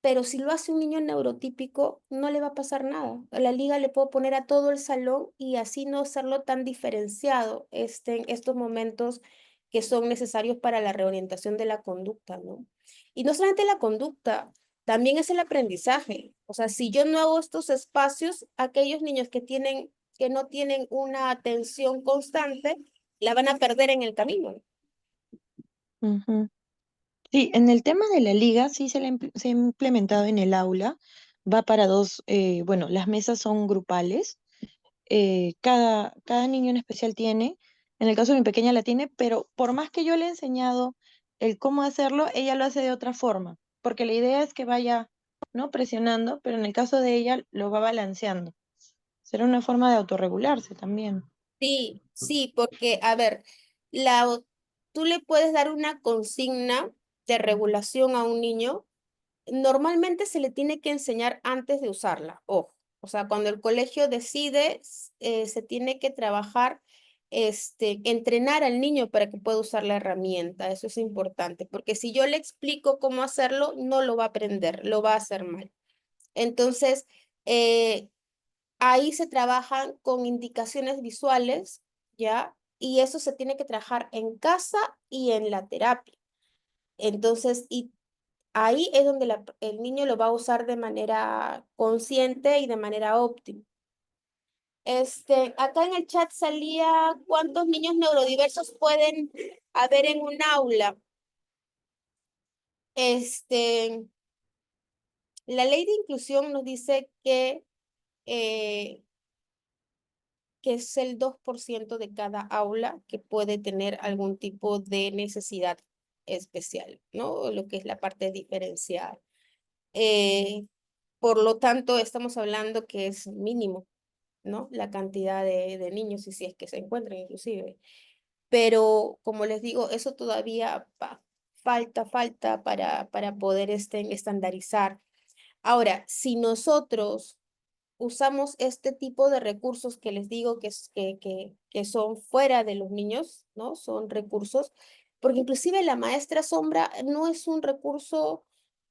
pero si lo hace un niño neurotípico, no le va a pasar nada. A la liga le puedo poner a todo el salón y así no hacerlo tan diferenciado en estos momentos que son necesarios para la reorientación de la conducta, ¿no? Y no solamente la conducta, también es el aprendizaje. O sea, si yo no hago estos espacios, aquellos niños que no tienen una atención constante, la van a perder en el camino. Ujú. Sí, en el tema de la liga sí se ha implementado en el aula. Va para dos, bueno, las mesas son grupales. Cada niño en especial tiene, en el caso de mi pequeña la tiene, pero por más que yo le he enseñado el cómo hacerlo, ella lo hace de otra forma, porque la idea es que vaya, ¿no? Presionando, pero en el caso de ella lo va balanceando. Será una forma de autorregularse también. Sí, sí, porque, a ver, tú le puedes dar una consigna de regulación a un niño. Normalmente se le tiene que enseñar antes de usarla, ojo. O sea, cuando el colegio decide, se tiene que trabajar, entrenar al niño para que pueda usar la herramienta. Eso es importante, porque si yo le explico cómo hacerlo, no lo va a aprender, lo va a hacer mal. Entonces, eh, ahí se trabajan con indicaciones visuales, ¿ya? Y eso se tiene que trabajar en casa y en la terapia. Entonces, y ahí es donde el niño lo va a usar de manera consciente y de manera óptima. Acá en el chat salía cuántos niños neurodiversos pueden haber en un aula. La ley de inclusión nos dice que es el 2% de cada aula que puede tener algún tipo de necesidad especial, ¿no? Lo que es la parte diferencial. Por lo tanto, estamos hablando que es mínimo, ¿no? La cantidad de niños, y si es que se encuentran inclusive. Pero, como les digo, eso todavía falta para poder estandarizar. Ahora, si nosotros usamos este tipo de recursos que les digo que son fuera de los niños, ¿no? Son recursos, porque inclusive la maestra sombra no es un recurso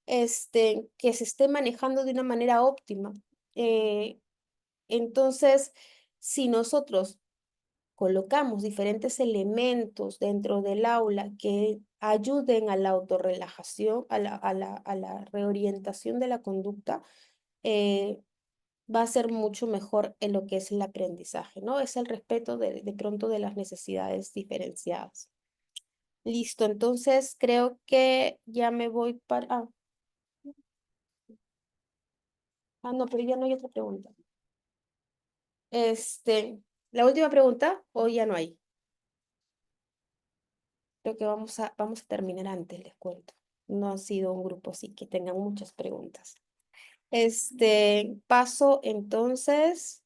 que se esté manejando de una manera óptima. Entonces, si nosotros colocamos diferentes elementos dentro del aula que ayuden a la autorrelajación, a la reorientación de la conducta, eh, va a ser mucho mejor en lo que es el aprendizaje, ¿no? Es el respeto de pronto de las necesidades diferenciadas. Listo, entonces creo que ya me voy para... no, pero ya no hay otra pregunta. La última pregunta, o ya no hay. Creo que vamos a terminar antes, les cuento. No ha sido un grupo así que tengan muchas preguntas. Paso entonces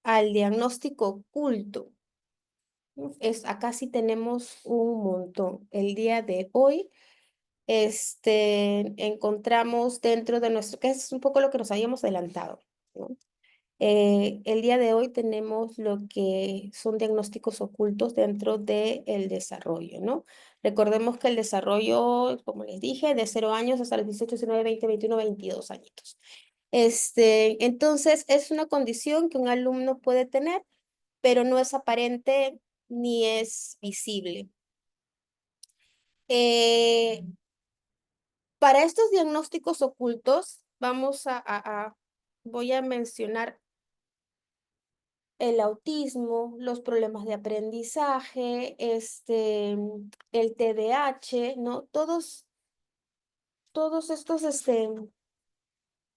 al diagnóstico oculto. Acá sí tenemos un montón. El día de hoy, encontramos dentro de nuestro, que es un poco lo que nos habíamos adelantado, ¿no? El día de hoy tenemos lo que son diagnósticos ocultos dentro del desarrollo, ¿no? Recordemos que el desarrollo, como les dije, de 0 años hasta los 18, 19, 20, 21, 22 añitos. Entonces, es una condición que un alumno puede tener, pero no es aparente ni es visible. Para estos diagnósticos ocultos, voy a mencionar el autismo, los problemas de aprendizaje, el TDAH, ¿no? Todos estos,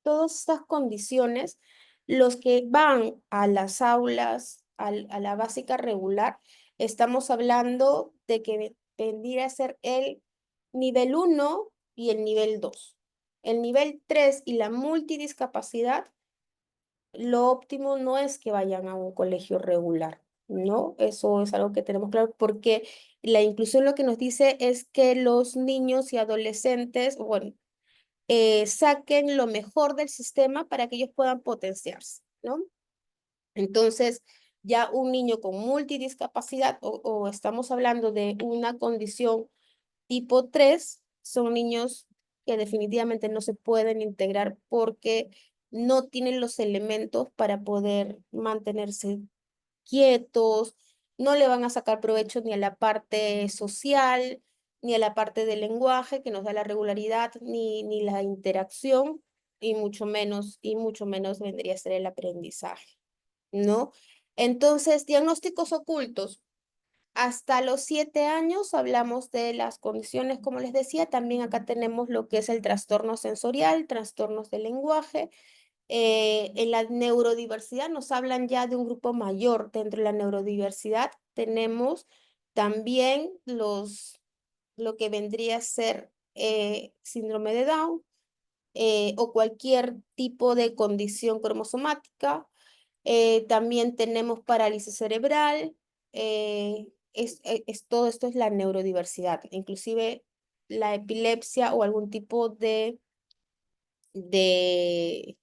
todas estas condiciones, los que van a las aulas, a la básica regular, estamos hablando de que vendría a ser el nivel 1 y el nivel 2. El nivel 3 y la multidiscapacidad, lo óptimo no es que vayan a un colegio regular, ¿no? Eso es algo que tenemos claro porque la inclusión lo que nos dice es que los niños y adolescentes, bueno, saquen lo mejor del sistema para que ellos puedan potenciarse, ¿no? Entonces, ya un niño con multidiscapacidad o estamos hablando de una condición tipo 3, son niños que definitivamente no se pueden integrar porque no tienen los elementos para poder mantenerse quietos, no le van a sacar provecho ni a la parte social, ni a la parte del lenguaje que nos da la regularidad, ni la interacción, y mucho menos vendría a ser el aprendizaje, ¿no? Entonces, diagnósticos ocultos. Hasta los 7 años hablamos de las condiciones, como les decía, también acá tenemos lo que es el trastorno sensorial, trastornos del lenguaje. En la neurodiversidad nos hablan ya de un grupo mayor. Dentro de la neurodiversidad tenemos también lo que vendría a ser síndrome de Down o cualquier tipo de condición cromosomática. También tenemos parálisis cerebral. Todo esto es la neurodiversidad, inclusive la epilepsia o algún tipo de, de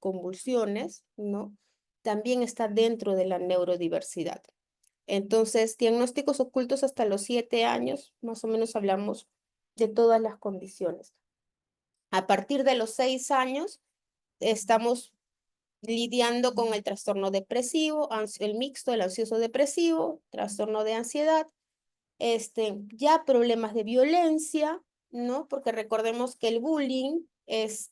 convulsiones, ¿no? También está dentro de la neurodiversidad. Entonces, diagnósticos ocultos hasta los 7 años, más o menos hablamos de todas las condiciones. A partir de los 6 años, estamos lidiando con el trastorno depresivo, el mixto, el ansioso depresivo, trastorno de ansiedad, ya problemas de violencia, ¿no? Porque recordemos que el bullying, es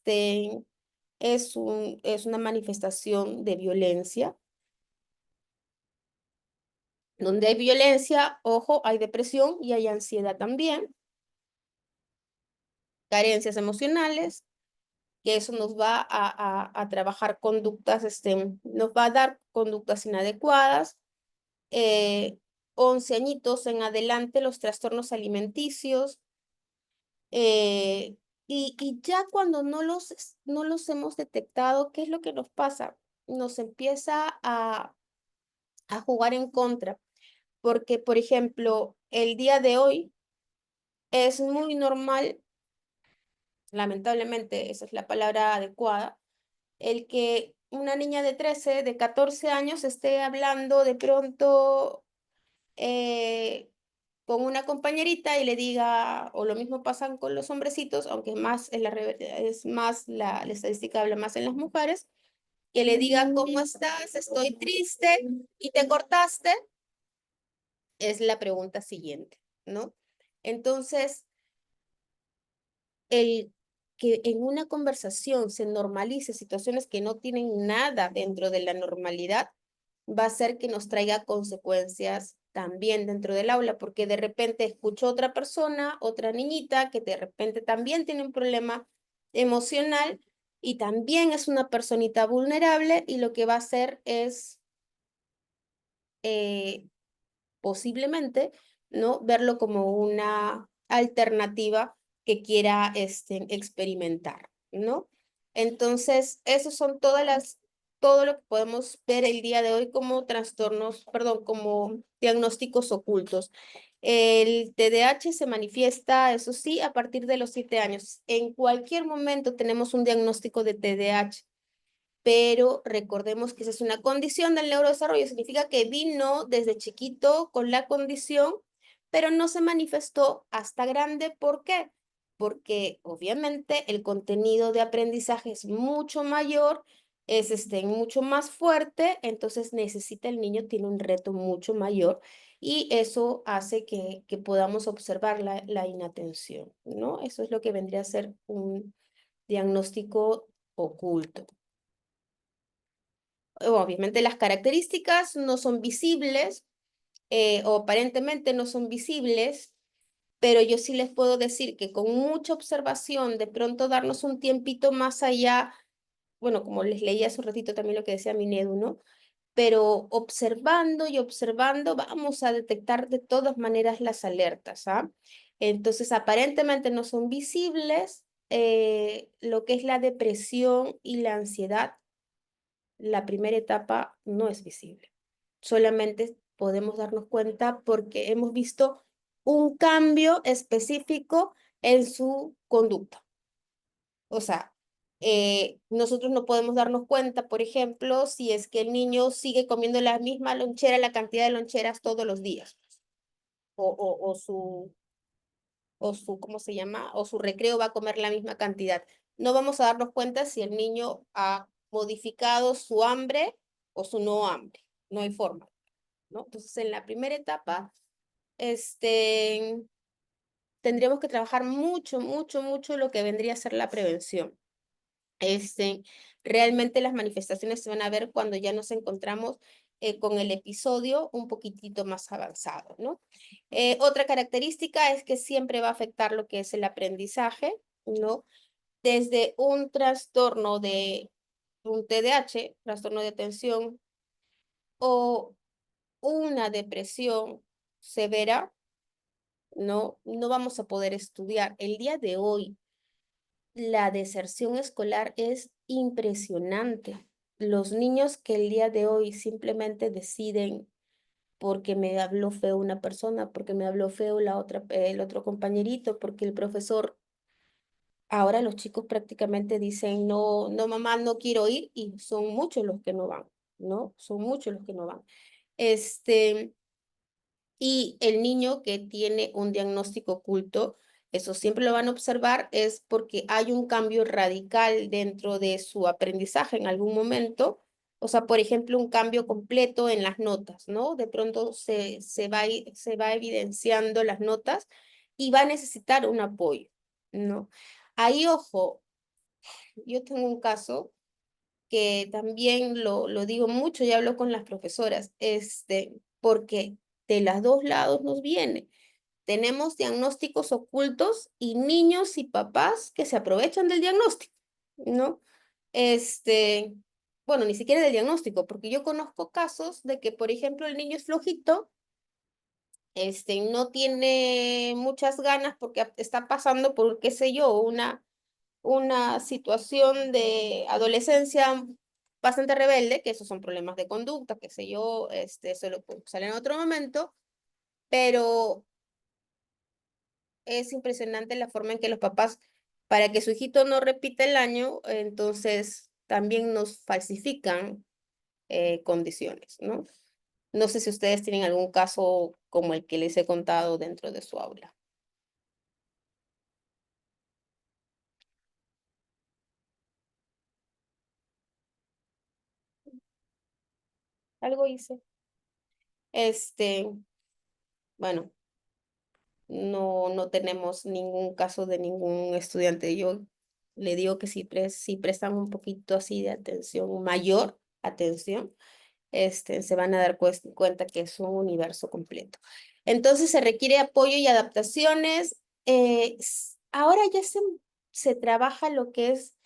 una manifestación de violencia. Donde hay violencia, ojo, hay depresión y hay ansiedad también. Carencias emocionales, que eso nos va a trabajar conductas, nos va a dar conductas inadecuadas. 11 añitos en adelante, los trastornos alimenticios. Y ya cuando no los hemos detectado, ¿qué es lo que nos pasa? Nos empieza a jugar en contra. Porque, por ejemplo, el día de hoy es muy normal, lamentablemente, esa es la palabra adecuada, el que una niña de 13, de 14 años esté hablando de pronto con una compañerita y le diga, o lo mismo pasan con los hombrecitos, aunque más es más la estadística habla más en las mujeres, que le diga, ¿cómo estás? Estoy triste y te cortaste, es la pregunta siguiente, ¿no? Entonces, el que en una conversación se normalice situaciones que no tienen nada dentro de la normalidad, va a hacer que nos traiga consecuencias también dentro del aula, porque de repente escucho otra persona, otra niñita, que de repente también tiene un problema emocional y también es una personita vulnerable y lo que va a hacer es posiblemente, ¿no? Verlo como una alternativa que quiera experimentar, ¿no? Entonces, esos son todo lo que podemos ver el día de hoy como trastornos, perdón, como diagnósticos ocultos. El TDAH se manifiesta, eso sí, a partir de los 7 años. En cualquier momento tenemos un diagnóstico de TDAH, pero recordemos que esa es una condición del neurodesarrollo, significa que vino desde chiquito con la condición, pero no se manifestó hasta grande. ¿Por qué? Porque obviamente el contenido de aprendizaje es mucho mayor, es mucho más fuerte, entonces el niño tiene un reto mucho mayor y eso hace que podamos observar la inatención, ¿no? Eso es lo que vendría a ser un diagnóstico oculto. Obviamente las características no son visibles o aparentemente no son visibles, pero yo sí les puedo decir que con mucha observación, de pronto darnos un tiempito más allá, bueno, como les leí hace un ratito también lo que decía Minedu, ¿no? Pero observando y observando vamos a detectar de todas maneras las alertas, ¿ah? Entonces, aparentemente no son visibles lo que es la depresión y la ansiedad. La primera etapa no es visible. Solamente podemos darnos cuenta porque hemos visto un cambio específico en su conducta. O sea, nosotros no podemos darnos cuenta, por ejemplo, si es que el niño sigue comiendo la misma lonchera, la cantidad de loncheras todos los días, o su, ¿cómo se llama? O su recreo va a comer la misma cantidad. No vamos a darnos cuenta si el niño ha modificado su hambre o su no hambre. No hay forma. ¿no? Entonces, en la primera etapa, tendríamos que trabajar mucho, mucho, mucho lo que vendría a ser la prevención. Realmente las manifestaciones se van a ver cuando ya nos encontramos con el episodio un poquitito más avanzado, ¿no? Otra característica es que siempre va a afectar lo que es el aprendizaje, ¿no? Desde un trastorno de un TDAH, trastorno de atención, o una depresión severa, no vamos a poder estudiar. El día de hoy, la deserción escolar es impresionante. Los niños que el día de hoy simplemente deciden porque me habló feo una persona, porque me habló feo el otro compañerito, porque el profesor, ahora los chicos prácticamente dicen, no, no mamá, no quiero ir, y son muchos los que no van, ¿no? Son muchos los que no van. Y el niño que tiene un diagnóstico oculto, eso siempre lo van a observar, es porque hay un cambio radical dentro de su aprendizaje en algún momento. O sea, por ejemplo, un cambio completo en las notas, ¿no? De pronto se va evidenciando las notas y va a necesitar un apoyo, ¿no? Ahí, ojo, yo tengo un caso que también lo digo mucho y hablo con las profesoras, porque de los dos lados nos viene. Tenemos diagnósticos ocultos y niños y papás que se aprovechan del diagnóstico, ¿no? Bueno, ni siquiera del diagnóstico, porque yo conozco casos de que, por ejemplo, el niño es flojito, no tiene muchas ganas porque está pasando por, qué sé yo, una situación de adolescencia bastante rebelde, que esos son problemas de conducta, qué sé yo, eso lo sale en otro momento, pero es impresionante la forma en que los papás, para que su hijito no repita el año, entonces también nos falsifican condiciones, ¿no? No sé si ustedes tienen algún caso como el que les he contado dentro de su aula. Algo hice. Bueno, no tenemos ningún caso de ningún estudiante. Yo le digo que si prestan un poquito así de atención, mayor atención, se van a dar cuenta que es un universo completo. Entonces se requiere apoyo y adaptaciones. Ahora ya se trabaja lo que es,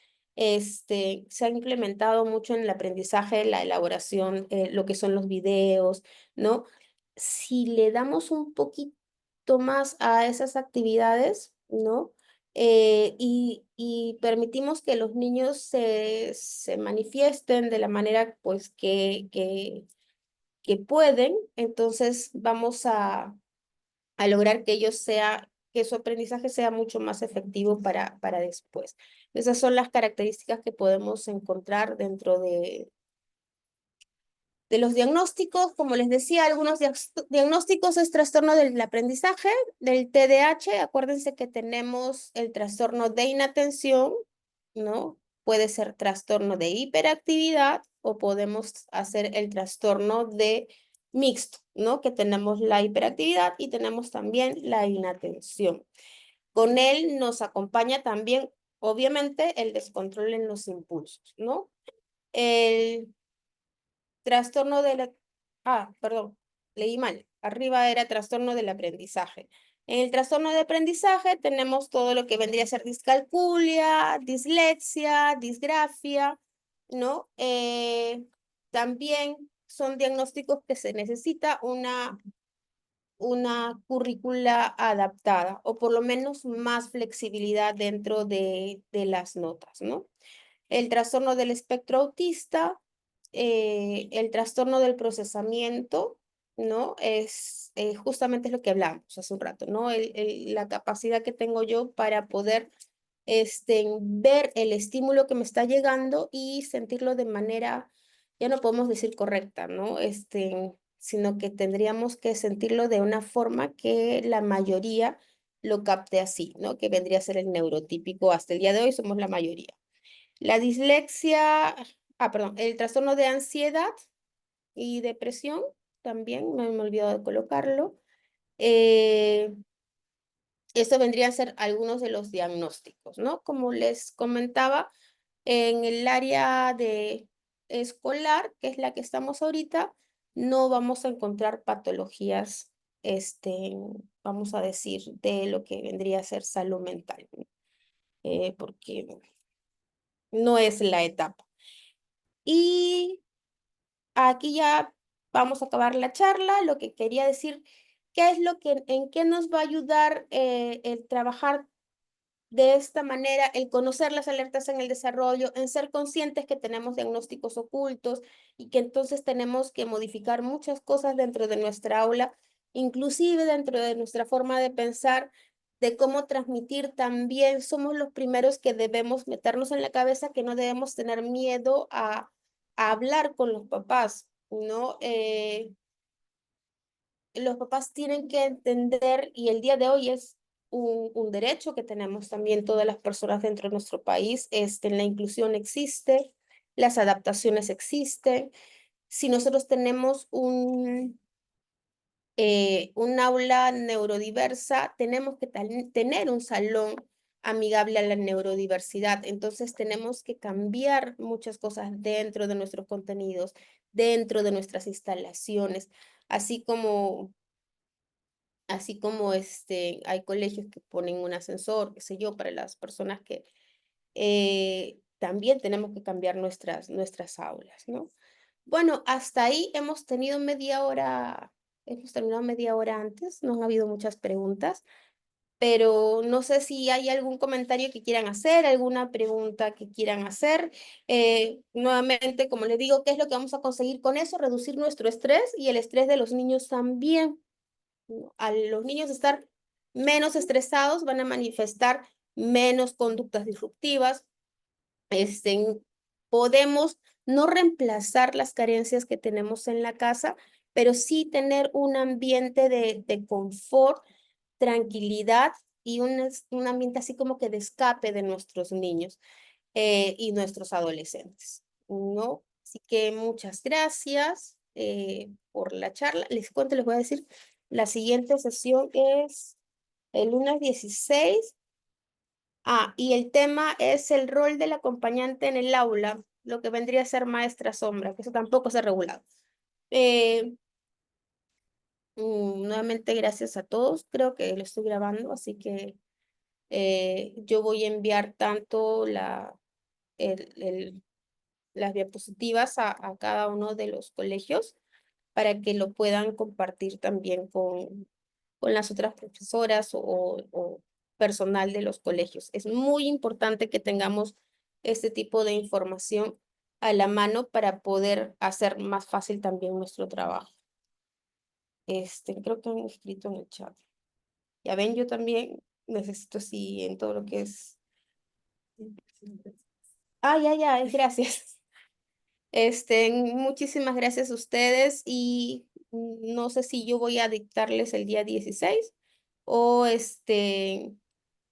se ha implementado mucho en el aprendizaje, la elaboración, lo que son los videos, ¿no? Si le damos un poquito más a esas actividades, ¿no? Y permitimos que los niños se manifiesten de la manera pues que pueden, entonces vamos a lograr que su aprendizaje sea mucho más efectivo para después. Esas son las características que podemos encontrar dentro de los diagnósticos. Como les decía, algunos diagnósticos es trastorno del aprendizaje, del TDAH. Acuérdense que tenemos el trastorno de inatención, ¿no? Puede ser trastorno de hiperactividad o podemos hacer el trastorno de mixto, ¿no? Que tenemos la hiperactividad y tenemos también la inatención. Con él nos acompaña también, obviamente, el descontrol en los impulsos, ¿no? El trastorno de la... perdón, leí mal. Arriba era trastorno del aprendizaje. En el trastorno de aprendizaje tenemos todo lo que vendría a ser discalculia, dislexia, disgrafia, ¿no? También son diagnósticos que se necesita una currícula adaptada o por lo menos más flexibilidad dentro de las notas, ¿no? El trastorno del espectro autista, el trastorno del procesamiento, ¿no? Es justamente lo que hablamos hace un rato, ¿no? La capacidad que tengo yo para poder ver el estímulo que me está llegando y sentirlo de manera, ya no podemos decir correcta, ¿no? Sino que tendríamos que sentirlo de una forma que la mayoría lo capte así, ¿no? Que vendría a ser el neurotípico. Hasta el día de hoy somos la mayoría. La dislexia, perdón, el trastorno de ansiedad y depresión también, me he olvidado de colocarlo. Esto vendría a ser algunos de los diagnósticos, ¿no? Como les comentaba, en el área de escolar, que es la que estamos ahorita, no vamos a encontrar patologías, vamos a decir, de lo que vendría a ser salud mental, ¿no? Porque no es la etapa. Y aquí ya vamos a acabar la charla. Lo que quería decir, ¿qué es lo que, en qué nos va a ayudar el trabajar de esta manera, el conocer las alertas en el desarrollo, en ser conscientes que tenemos diagnósticos ocultos y que entonces tenemos que modificar muchas cosas dentro de nuestra aula, inclusive dentro de nuestra forma de pensar, de cómo transmitir también? Somos los primeros que debemos meternos en la cabeza que no debemos tener miedo a hablar con los papás, ¿no? Los papás tienen que entender, y el día de hoy es un derecho que tenemos también todas las personas dentro de nuestro país, la inclusión existe, las adaptaciones existen. Si nosotros tenemos un aula neurodiversa, tenemos que tener un salón amigable a la neurodiversidad. Entonces tenemos que cambiar muchas cosas dentro de nuestros contenidos, dentro de nuestras instalaciones, así como hay colegios que ponen un ascensor, qué sé yo, para las personas que también tenemos que cambiar nuestras aulas, ¿no? Bueno, hasta ahí hemos terminado media hora antes, no han habido muchas preguntas, pero no sé si hay algún comentario que quieran hacer, alguna pregunta que quieran hacer. Nuevamente, como les digo, ¿qué es lo que vamos a conseguir con eso? Reducir nuestro estrés y el estrés de los niños también. A los niños estar menos estresados van a manifestar menos conductas disruptivas. Podemos no reemplazar las carencias que tenemos en la casa, pero sí tener un ambiente de confort, tranquilidad y un ambiente así como que de escape de nuestros niños y nuestros adolescentes, ¿no? Así que muchas gracias por la charla. Les cuento, les voy a decir, la siguiente sesión es el lunes 16. Y el tema es el rol del acompañante en el aula, lo que vendría a ser maestra sombra, que eso tampoco se ha regulado. Nuevamente, gracias a todos. Creo que lo estoy grabando, así que yo voy a enviar tanto las diapositivas a cada uno de los colegios para que lo puedan compartir también con las otras profesoras o personal de los colegios. Es muy importante que tengamos este tipo de información a la mano para poder hacer más fácil también nuestro trabajo. Creo que han escrito en el chat. Ya ven, yo también necesito, sí, en todo lo que es... ya, gracias. Muchísimas gracias a ustedes y no sé si yo voy a dictarles el día 16 o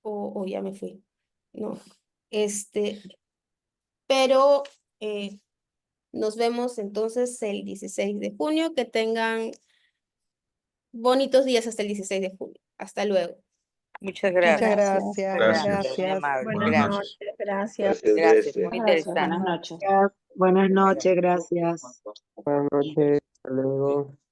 o ya me fui, no, pero nos vemos entonces el 16 de junio, que tengan bonitos días hasta el 16 de junio, hasta luego. Muchas Muchas gracias. gracias, Gracias. Muy gracias. amable. Buenas Gracias. noches, gracias. Gracias, Gracias. Grecia. Muy Gracias, interesante. buenas noches. Buenas noches, gracias. Buenas noches, hasta luego.